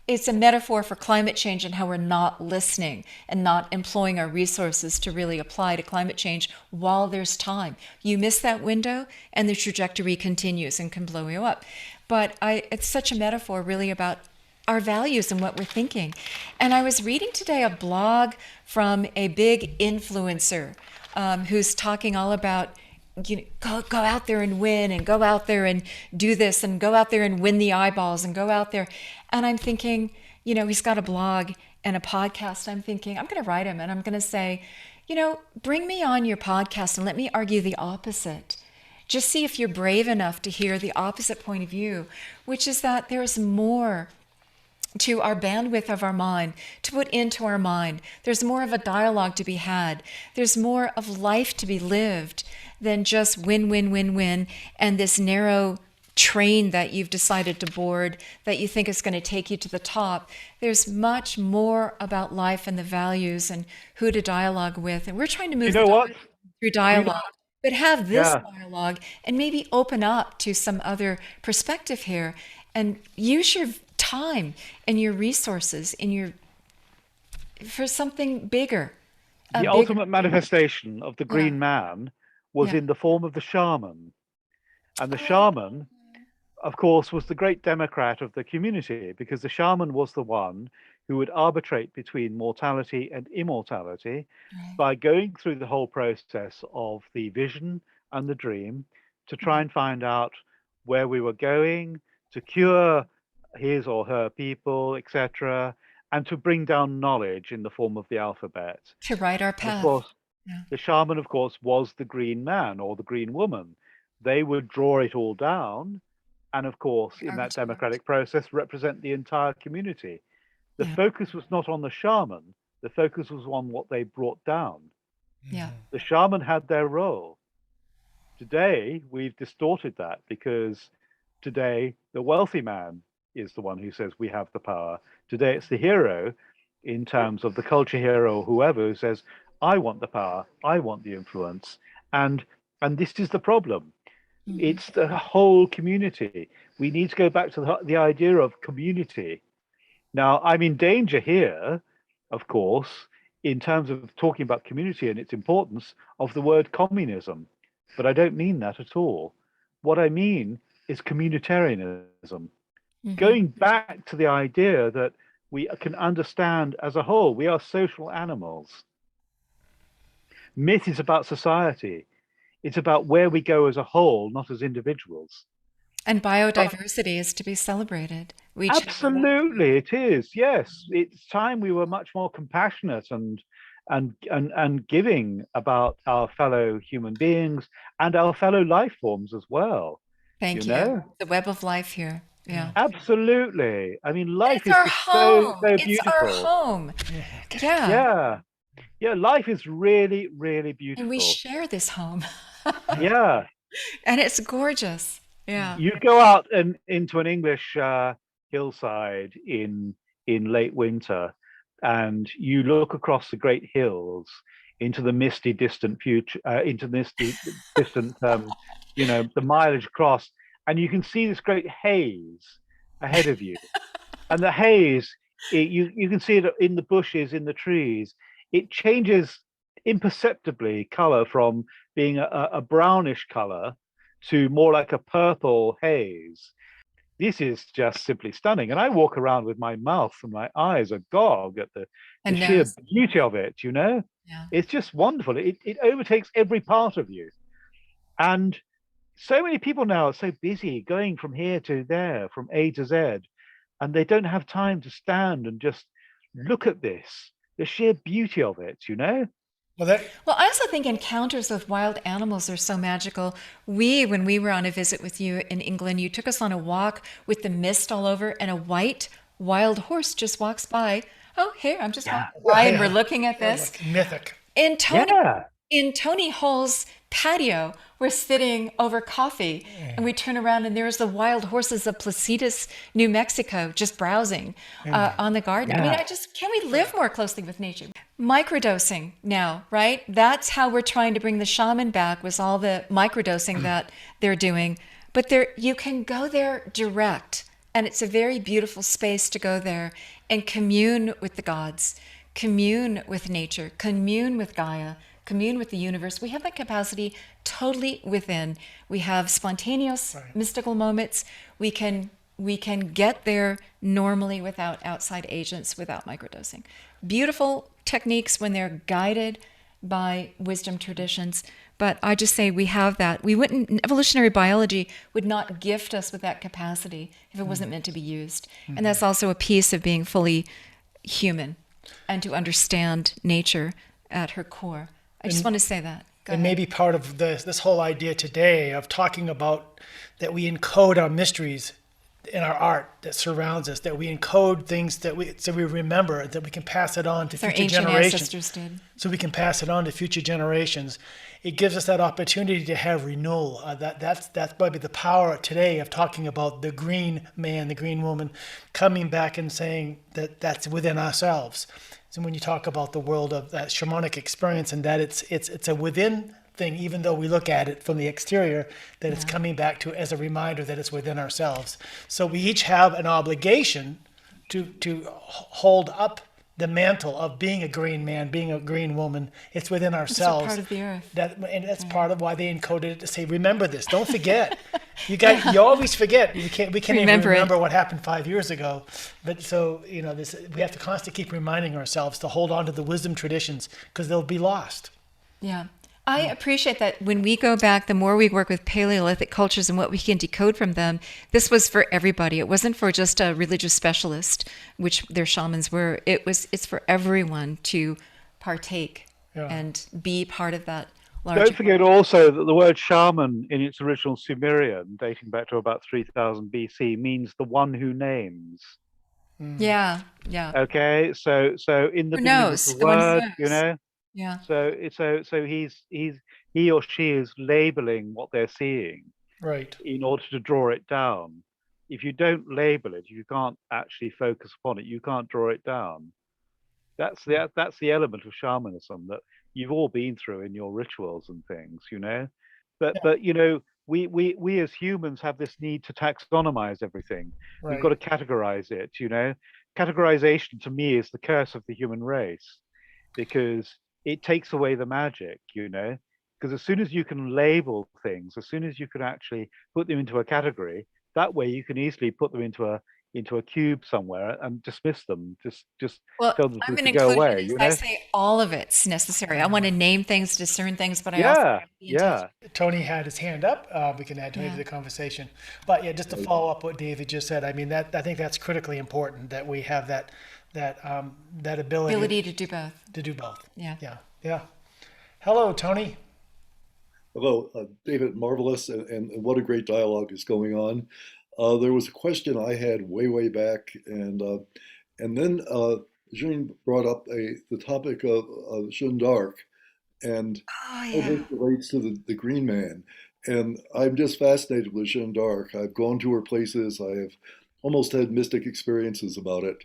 it's a metaphor for climate change and how we're not listening and not employing our resources to really apply to climate change while there's time. You miss that window and the trajectory continues and can blow you up. But it's such a metaphor really about our values and what we're thinking. And I was reading today a blog from a big influencer who's talking all about, go out there and win, and go out there and do this, and go out there and win the eyeballs, and go out there. And I'm thinking, he's got a blog and a podcast. I'm thinking, I'm going to write him and I'm going to say, bring me on your podcast and let me argue the opposite. Just see if you're brave enough to hear the opposite point of view, which is that there's more to our bandwidth of our mind, to put into our mind. There's more of a dialogue to be had. There's more of life to be lived than just win, win, win, win, and this narrow train that you've decided to board that you think is going to take you to the top. There's much more about life and the values and who to dialogue with. And we're trying to move through dialogue, but have this dialogue and maybe open up to some other perspective here and use your time and your resources for something bigger. The ultimate manifestation of the green man was in the form of the shaman. And the shaman, of course, was the great democrat of the community, because the shaman was the one who would arbitrate between mortality and immortality by going through the whole process of the vision and the dream to try and find out where we were going, to cure his or her people, etc., and to bring down knowledge in the form of the alphabet. To write our path. Of course, the shaman, of course, was the green man or the green woman. They would draw it all down, and of course, in that democratic process, represent the entire community. The focus was not on the shaman, the focus was on what they brought down. The shaman had their role. Today, we've distorted that, because today, the wealthy man is the one who says we have the power. Today, it's the hero, in terms of the culture hero or whoever, who says, I want the power, I want the influence. And this is the problem. It's the whole community. We need to go back to the idea of community. Now, I'm in danger here, of course, in terms of talking about community and its importance, of the word communism. But I don't mean that at all. What I mean is communitarianism. Going back to the idea that we can understand as a whole, we are social animals. Myth is about society. It's about where we go as a whole, not as individuals. And biodiversity is to be celebrated. Absolutely, it is. Yes, it's time we were much more compassionate and giving about our fellow human beings and our fellow life forms as well. Thank you. The web of life here. Yeah. Absolutely. I mean, life is so beautiful. It's our home. Yeah, life is really, really beautiful. And we share this home. Yeah. And it's gorgeous. Yeah. You go out and into an English hillside in late winter, and you look across the great hills into the misty, distant future, into the misty, distant, the mileage across, and you can see this great haze ahead of you. And the haze, you can see it in the bushes, in the trees. It changes imperceptibly color from being a brownish color to more like a purple haze. This is just simply stunning. And I walk around with my mouth and my eyes agog at the sheer beauty of it, Yeah. It's just wonderful. It overtakes every part of you. And so many people now are so busy going from here to there, from A to Z, and they don't have time to stand and just look at this, the sheer beauty of it, Well, I also think encounters with wild animals are so magical. When we were on a visit with you in England, you took us on a walk with the mist all over, and a white wild horse just walks by. Oh, here, I'm just walking by, and we're looking at this. Mythic. In Tony Hall's patio, we're sitting over coffee, and we turn around, and there's the wild horses of Placitas, New Mexico, just browsing on the garden. I mean, can we live more closely with nature? Microdosing now, right? That's how we're trying to bring the shaman back, with all the microdosing that they're doing. But you can go there direct, and it's a very beautiful space to go there and commune with the gods, commune with nature, commune with Gaia, commune with the universe. We have that capacity totally within. We have spontaneous mystical moments. We can get there normally without outside agents, without microdosing. Beautiful techniques when they're guided by wisdom traditions. But I just say we have that. Evolutionary biology would not gift us with that capacity if it wasn't meant to be used. And that's also a piece of being fully human and to understand nature at her core. I just want to say that. And maybe part of this whole idea today of talking about that we encode our mysteries in our art that surrounds us, that we encode things that we remember, that we can pass it on to Our future ancient generations. ancestors did. So we can pass it on to future generations. It gives us that opportunity to have renewal. That's probably the power today of talking about the green man, the green woman, coming back and saying that that's within ourselves. So when you talk about the world of that shamanic experience and that it's a within thing, even though we look at it from the exterior, that it's coming back to as a reminder that it's within ourselves. So we each have an obligation to hold up the mantle of being a green man, being a green woman. It's within ourselves. It's a part of the earth. And that's part of why they encoded it to say, remember this, don't forget. You always forget. We can't even remember what happened 5 years ago. But so, we have to constantly keep reminding ourselves to hold on to the wisdom traditions because they'll be lost. Yeah. I appreciate that when we go back, the more we work with Paleolithic cultures and what we can decode from them, this was for everybody. It wasn't for just a religious specialist, which their shamans were. It's for everyone to partake and be part of that larger. Don't forget also that the word shaman in its original Sumerian, dating back to about 3000 BC, means the one who names. Yeah. Okay, so in the beginning of the word, Yeah. So he or she is labeling what they're seeing, right, in order to draw it down. If you don't label it, you can't actually focus upon it. You can't draw it down. That's the element of shamanism that you've all been through in your rituals and things, But we as humans have this need to taxonomize everything. right. We've got to categorize it. Categorization to me is the curse of the human race, because it takes away the magic, because as soon as you can label things, as soon as you can actually put them into a category, that way you can easily put them into a cube somewhere and dismiss them, just tell them I'm an to go away. inclusionist. I say all of it's necessary. I want to name things, discern things, but I also want to be in touch. Tony had his hand up. We can add Tony to the conversation. But just to follow up what David just said, I mean, I think that's critically important that we have that ability to do both. To do both. Yeah. Hello, Tony. Hello, David. Marvelous, and what a great dialogue is going on. There was a question I had way back, and then Jean brought up the topic of Jeanne d'Arc, and how this relates to the Green Man. And I'm just fascinated with Jeanne d'Arc. I've gone to her places. I have almost had mystic experiences about it.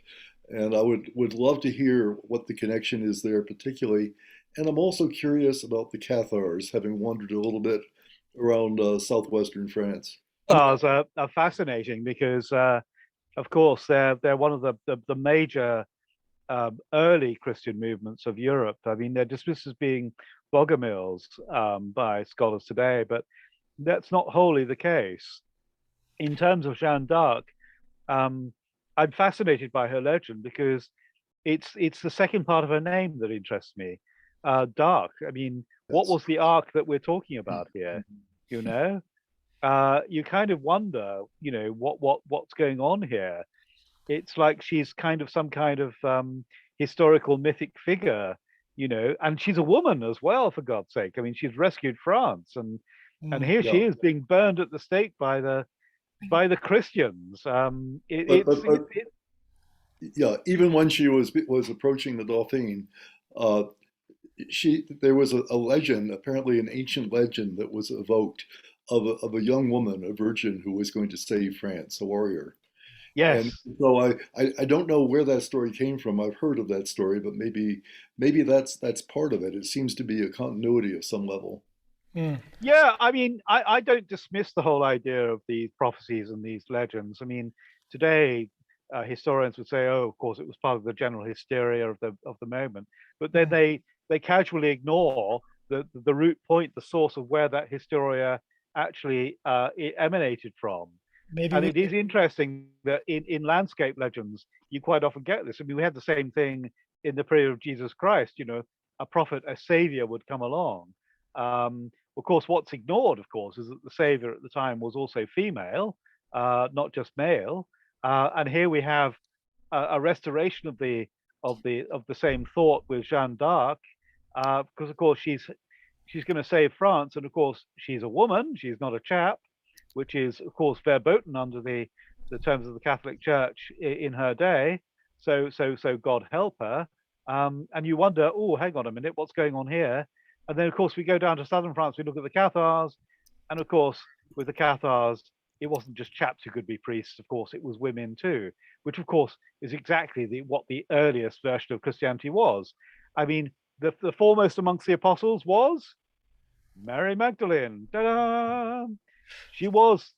And I would love to hear what the connection is there particularly. And I'm also curious about the Cathars, having wandered a little bit around southwestern France. Oh, it's fascinating because, of course, they're one of the major early Christian movements of Europe. I mean, they're dismissed as being bogomils by scholars today, but that's not wholly the case. In terms of Jeanne d'Arc, I'm fascinated by her legend because it's the second part of her name that interests me. Dark. I mean, what was the arc that we're talking about here? You kind of wonder, what's going on here. It's like she's kind of some kind of historical mythic figure, and she's a woman as well, for God's sake. I mean, she's rescued France, and here she is being burned at the stake by the Christians. Even when she was approaching the Dauphin, there was a legend, apparently an ancient legend, that was evoked of a young woman, a virgin, who was going to save France, a warrior. Yes. And so I don't know where that story came from. I've heard of that story, but maybe that's part of it. It seems to be a continuity of some level. Yeah, I mean, I don't dismiss the whole idea of these prophecies and these legends. I mean, today historians would say, oh, of course, it was part of the general hysteria of the moment, but then they casually ignore the root point, the source of where that hysteria actually it emanated from. It is interesting that in landscape legends, you quite often get this. I mean, we had the same thing in the period of Jesus Christ. A prophet, a savior would come along. Of course, what's ignored, of course, is that the savior at the time was also female, not just male. And here we have a restoration of the same thought with Jeanne d'Arc, because of course she's going to save France, and of course she's a woman, she's not a chap, which is of course verboten under the the terms of the Catholic Church in her day. So God help her. And you wonder, oh, hang on a minute, what's going on here? And then, of course, we go down to southern France, we look at the Cathars. And of course, with the Cathars, it wasn't just chaps who could be priests, of course, it was women too, which, of course, is exactly what the earliest version of Christianity was. I mean, the foremost amongst the apostles was Mary Magdalene. Ta-da! She was,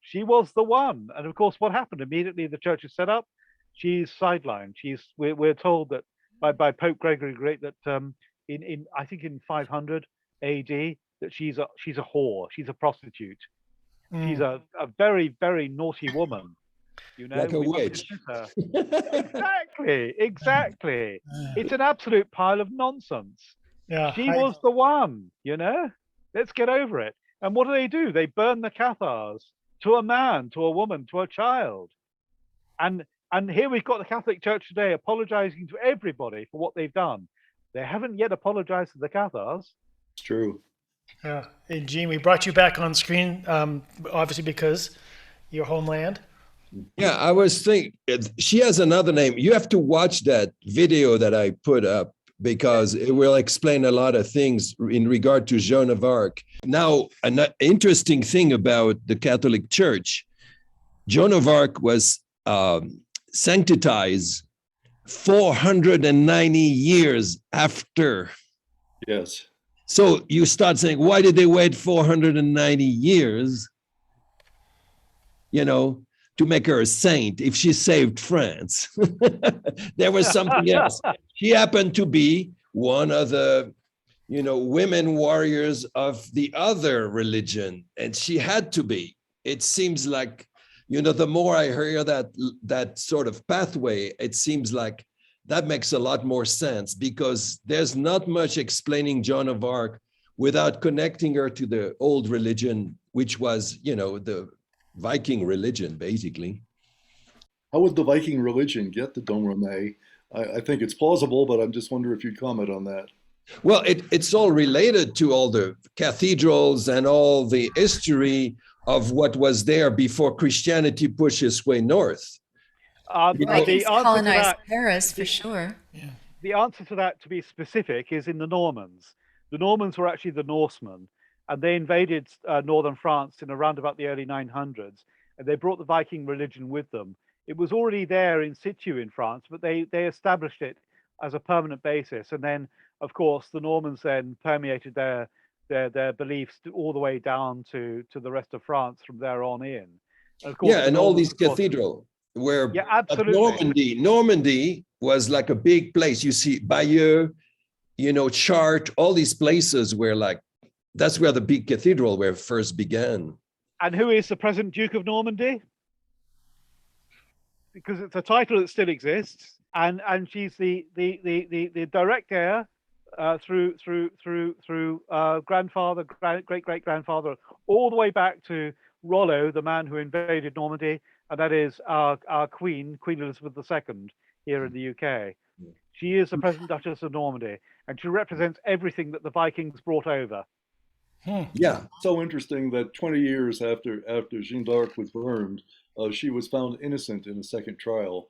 she was the one. And of course, what happened? Immediately the church is set up, she's sidelined. We're told that by Pope Gregory the Great that in I think in 500 AD that she's a whore, she's a prostitute, she's a very, very naughty woman. Like a witch. Exactly. It's an absolute pile of nonsense. Yeah, she was the one. Let's get over it. And what do? They burn the Cathars to a man, to a woman, to a child. And here we've got the Catholic Church today apologizing to everybody for what they've done. They haven't yet apologized to the Cathars. It's true. Yeah. Hey, Gene, we brought you back on screen, obviously because your homeland. Yeah, I was thinking, she has another name. You have to watch that video that I put up because it will explain a lot of things in regard to Joan of Arc. Now, an interesting thing about the Catholic Church, Joan of Arc was sanctitized 490 years after. Yes. So you start saying, why did they wait 490 years, to make her a saint if she saved France? There was something else. She happened to be one of the, women warriors of the other religion, and she had to be. It seems like, the more I hear that sort of pathway, it seems like that makes a lot more sense because there's not much explaining Joan of Arc without connecting her to the old religion, which was, the Viking religion, basically. How would the Viking religion get the Dom Rome? I think it's plausible, but I'm just wondering if you'd comment on that. Well, it's all related to all the cathedrals and all the history of what was there before Christianity pushed its way north. Vikings colonized Paris for sure. Yeah. The answer to that, to be specific, is in the Normans. The Normans were actually the Norsemen, and they invaded northern France in around about the early 900s, and they brought the Viking religion with them. It was already there in situ in France, but they established it as a permanent basis. And then, of course, the Normans then permeated their beliefs all the way down to the rest of France from there on in. And of course, and all these cathedrals were absolutely. Normandy was like a big place. You see Bayeux, Chartres, all these places were like, that's where the big cathedral were first began. And who is the present Duke of Normandy? Because it's a title that still exists, and she's the direct heir through grandfather, great grandfather, all the way back to Rollo, the man who invaded Normandy, and that is our Queen Elizabeth II here in the UK. She is the present Duchess of Normandy, and she represents everything that the Vikings brought over. Yeah. So interesting that 20 years after Jeanne d'Arc was burned, she was found innocent in a second trial.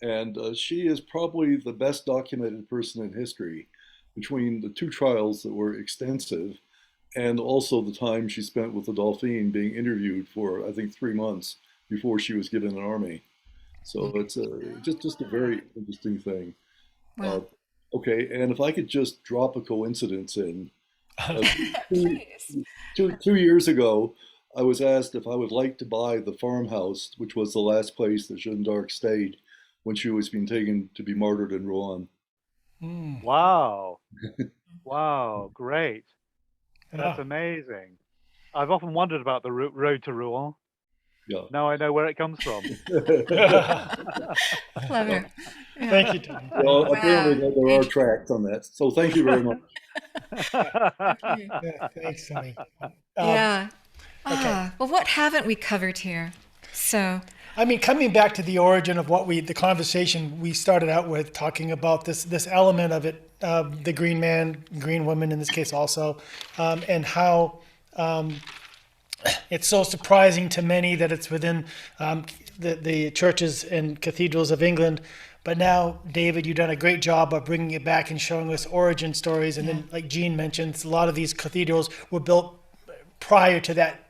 And she is probably the best documented person in history between the two trials that were extensive and also the time she spent with the Dauphin being interviewed for, I think, 3 months before she was given an army. So it's just a very interesting thing. Wow. Okay, and if I could just drop a coincidence in. 2 years ago, I was asked if I would like to buy the farmhouse, which was the last place that Jeanne d'Arc stayed when she was being taken to be martyred in Rouen. Wow. Wow, great. That's amazing. I've often wondered about the road to Rouen. Yeah. Now I know where it comes from. Clever. Thank you, Tony. Well, apparently there are tracks on that. So thank you very much. Yeah, thanks, Tony. Yeah. Okay. Well, what haven't we covered here? So, I mean, coming back to the origin of the conversation we started out with, talking about this element of it, the green man, green woman in this case also, and how it's so surprising to many that it's within the churches and cathedrals of England. But now, David, you've done a great job of bringing it back and showing us origin stories. And then, like Jean mentioned, a lot of these cathedrals were built prior to that.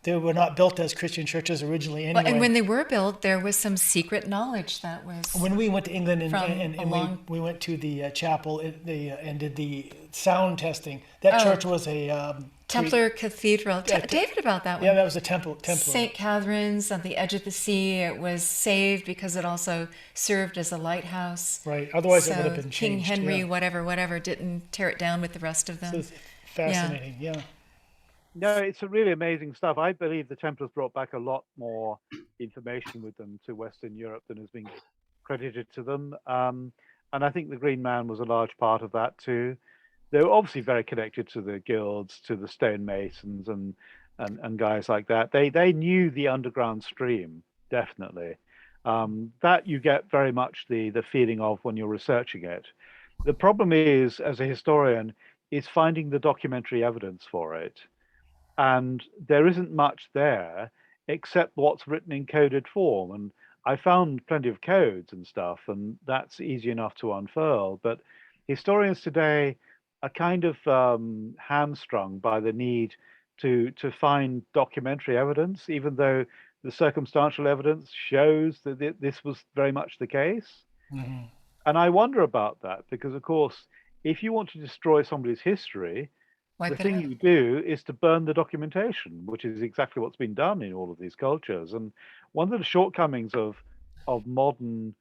They were not built as Christian churches originally anyway. Well, and when they were built, there was some secret knowledge that was. When we went to England and we went to the chapel and did the sound testing, that church was a Templar Cathedral. David about that one. Yeah, that was a Templar. St. Catherine's on the edge of the sea. It was saved because it also served as a lighthouse. Right. Otherwise, it would have been King changed. Henry, whatever, didn't tear it down with the rest of them. So it's fascinating. Yeah. No, it's a really amazing stuff. I believe the Templars brought back a lot more information with them to Western Europe than has been credited to them. And I think the Green Man was a large part of that too. They were obviously very connected to the guilds, to the stonemasons and guys like that. They knew the underground stream, definitely. That you get very much the feeling of when you're researching it. The problem is, as a historian, is finding the documentary evidence for it. And there isn't much there except what's written in coded form. And I found plenty of codes and stuff, and that's easy enough to unfurl. But historians today are kind of hamstrung by the need to find documentary evidence, even though the circumstantial evidence shows that this was very much the case. Mm-hmm. And I wonder about that because, of course, if you want to destroy somebody's history, the thing you do is to burn the documentation, which is exactly what's been done in all of these cultures. And one of the shortcomings of modern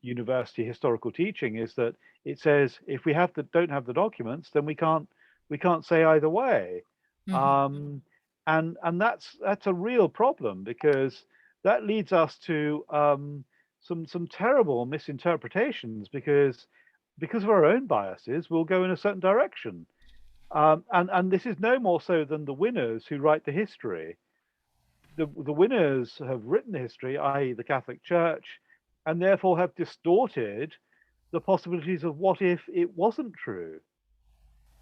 university historical teaching is that it says if we don't have the documents, then we can't say either way. Mm-hmm. And that's a real problem because that leads us to some terrible misinterpretations because of our own biases, we'll go in a certain direction. And this is no more so than the winners who write the history. The winners have written the history, i.e. the Catholic Church, and therefore have distorted the possibilities of what if it wasn't true.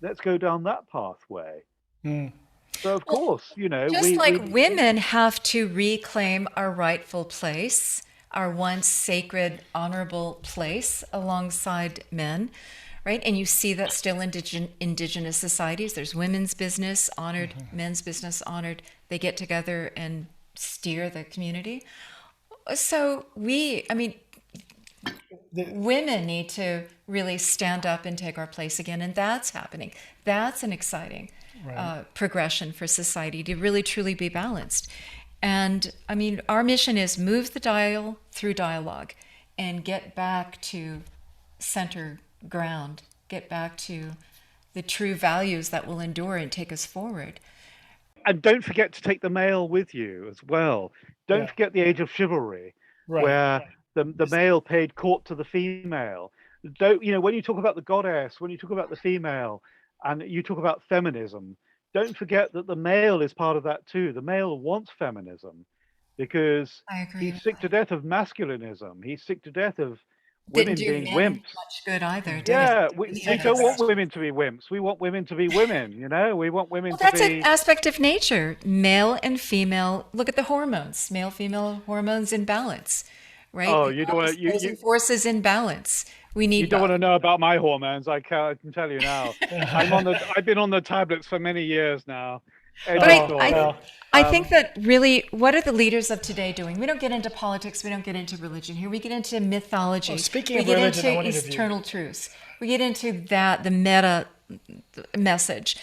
Let's go down that pathway. Mm. So of course, just women have to reclaim our rightful place, our once sacred, honorable place alongside men. Right, and you see that still in indigenous societies. There's women's business honored, mm-hmm. men's business honored. They get together and steer the community. So women need to really stand up and take our place again, and that's happening. That's an exciting progression for society to really truly be balanced. And our mission is move the dial through dialogue and get back to center ground, get back to the true values that will endure and take us forward. And don't forget to take the male with you as well. Don't forget the age of chivalry, where the male paid court to the female. When you talk about the goddess, when you talk about the female, and you talk about feminism, don't forget that the male is part of that too. The male wants feminism because he's sick to death of masculinism. He's sick to death of women being wimps. Much good either. We don't want women to be wimps. We want women to be women. We want women to be. That's an aspect of nature. Male and female. Look at the hormones. Male, female hormones in balance, right? Oh, you don't want to. Forces in balance. We need. You don't want to know about my hormones. I can tell you now. I've been on the tablets for many years now. But I think that really, what are the leaders of today doing? We don't get into politics. We don't get into religion here. We get into mythology. Well, speaking of religion, we get into eternal truths. We get into the meta message.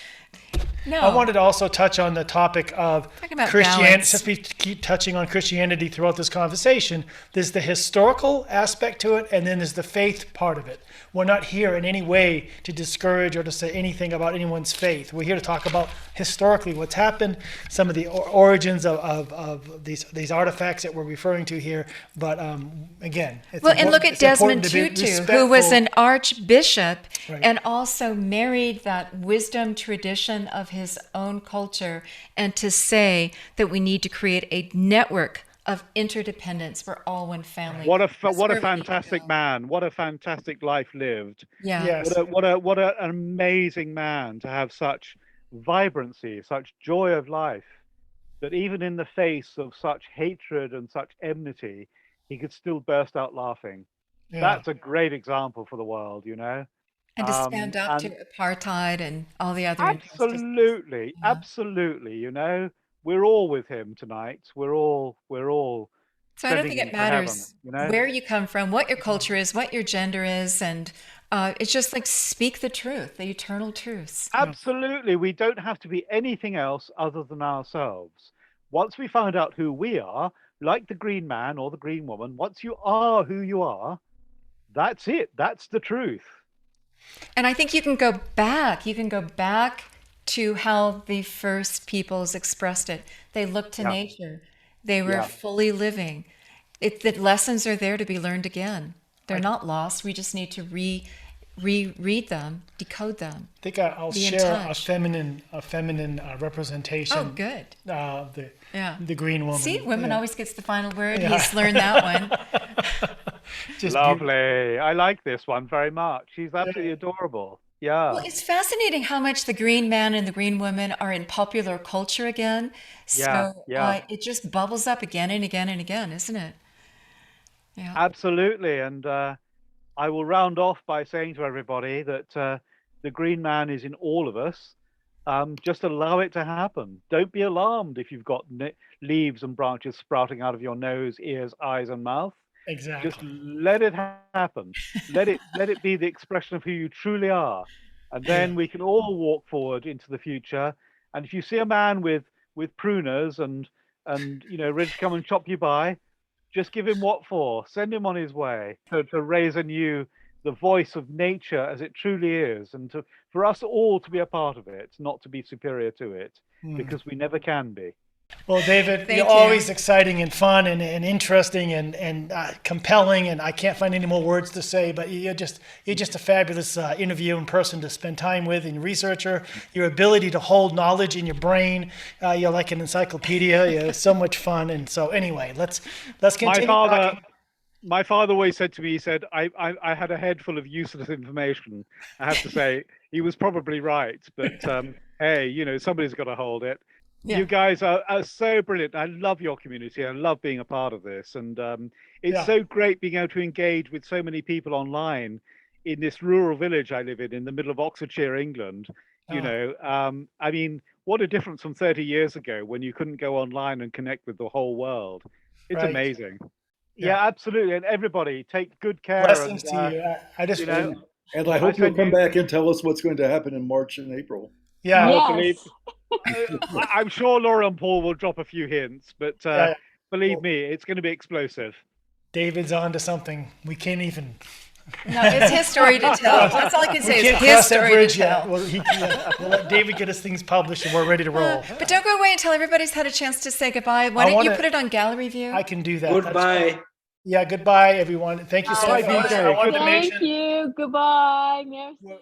No. I wanted to also touch on the topic of Christianity. Since we keep touching on Christianity throughout this conversation, there's the historical aspect to it, and then there's the faith part of it. We're not here in any way to discourage or to say anything about anyone's faith. We're here to talk about historically what's happened, some of the origins of these artifacts that we're referring to here. But again, and look at Desmond Tutu, who was an archbishop and also married that wisdom tradition of his own culture, and to say that we need to create a network of interdependence. We're all one family. What a fantastic man! What a fantastic life lived! Yeah. Yes. What an amazing man to have such vibrancy, such joy of life. that even in the face of such hatred and such enmity, he could still burst out laughing. Yeah. That's a great example for the world, you know. And to stand up to And apartheid and all the other injustices. absolutely, Yeah. absolutely, you know, we're all with him tonight. We're all So I don't sending think him it to heaven, matters you know. where you come from, what your culture is, what your gender is, and it's just like speak the truth, the eternal truths. Absolutely, we don't have to be anything else other than ourselves. Once we find out who we are, like the green man or the green woman, once you are who you are, that's it. That's the truth. And I think you can go back. You can go back to how the first peoples expressed it. They looked to nature. They were fully living. The lessons are there to be learned again. They're not lost. We just need to reread them, decode them. I think I'll share a feminine representation. Oh, good. The green woman. See, women always gets the final word. He's learned that one. Just lovely. I like this one very much. She's absolutely adorable. Yeah. Well, it's fascinating how much the green man and the green woman are in popular culture again. So it just bubbles up again and again and again, isn't it? Yeah. Absolutely. And I will round off by saying to everybody that the green man is in all of us. Just allow it to happen. Don't be alarmed if you've got leaves and branches sprouting out of your nose, ears, eyes, and mouth. Exactly. Just let it happen. let it be the expression of who you truly are, and then we can all walk forward into the future. And if you see a man with pruners and you know, ready to come and chop you by, just give him what for. Send him on his way to raise anew the voice of nature as it truly is, and for us all to be a part of it, not to be superior to it, because we never can be. Well, David, you're always exciting and fun and interesting and compelling, and I can't find any more words to say, but you're just a fabulous interviewing person to spend time with, and researcher. Your ability to hold knowledge in your brain, you're like an encyclopedia. You're so much fun. And so anyway, let's continue. My father always said to me, he said, I had a head full of useless information. I have to say, he was probably right, but hey, you know, somebody's got to hold it. Yeah. You guys are so brilliant. I love your community. I love being a part of this. And it's so great being able to engage with so many people online in this rural village I live in the middle of Oxfordshire, England. You know, I mean, what a difference from 30 years ago when you couldn't go online and connect with the whole world. It's amazing. Yeah, absolutely. And everybody, take good care. Blessings to you. I just, you know, and I hope you'll come back and tell us what's going to happen in March and April. Yeah. Yes. I'm sure Laura and Paul will drop a few hints, but believe me, it's going to be explosive. David's on to something. We can't even. No, it's his story to tell. That's all I can say. It's his story to tell. We'll let David get his things published and we're ready to roll. But don't go away until everybody's had a chance to say goodbye. Why don't you put it on gallery view? I can do that. Goodbye. Yeah, goodbye, everyone. Thank you so much. Thank you. Goodbye. Merci.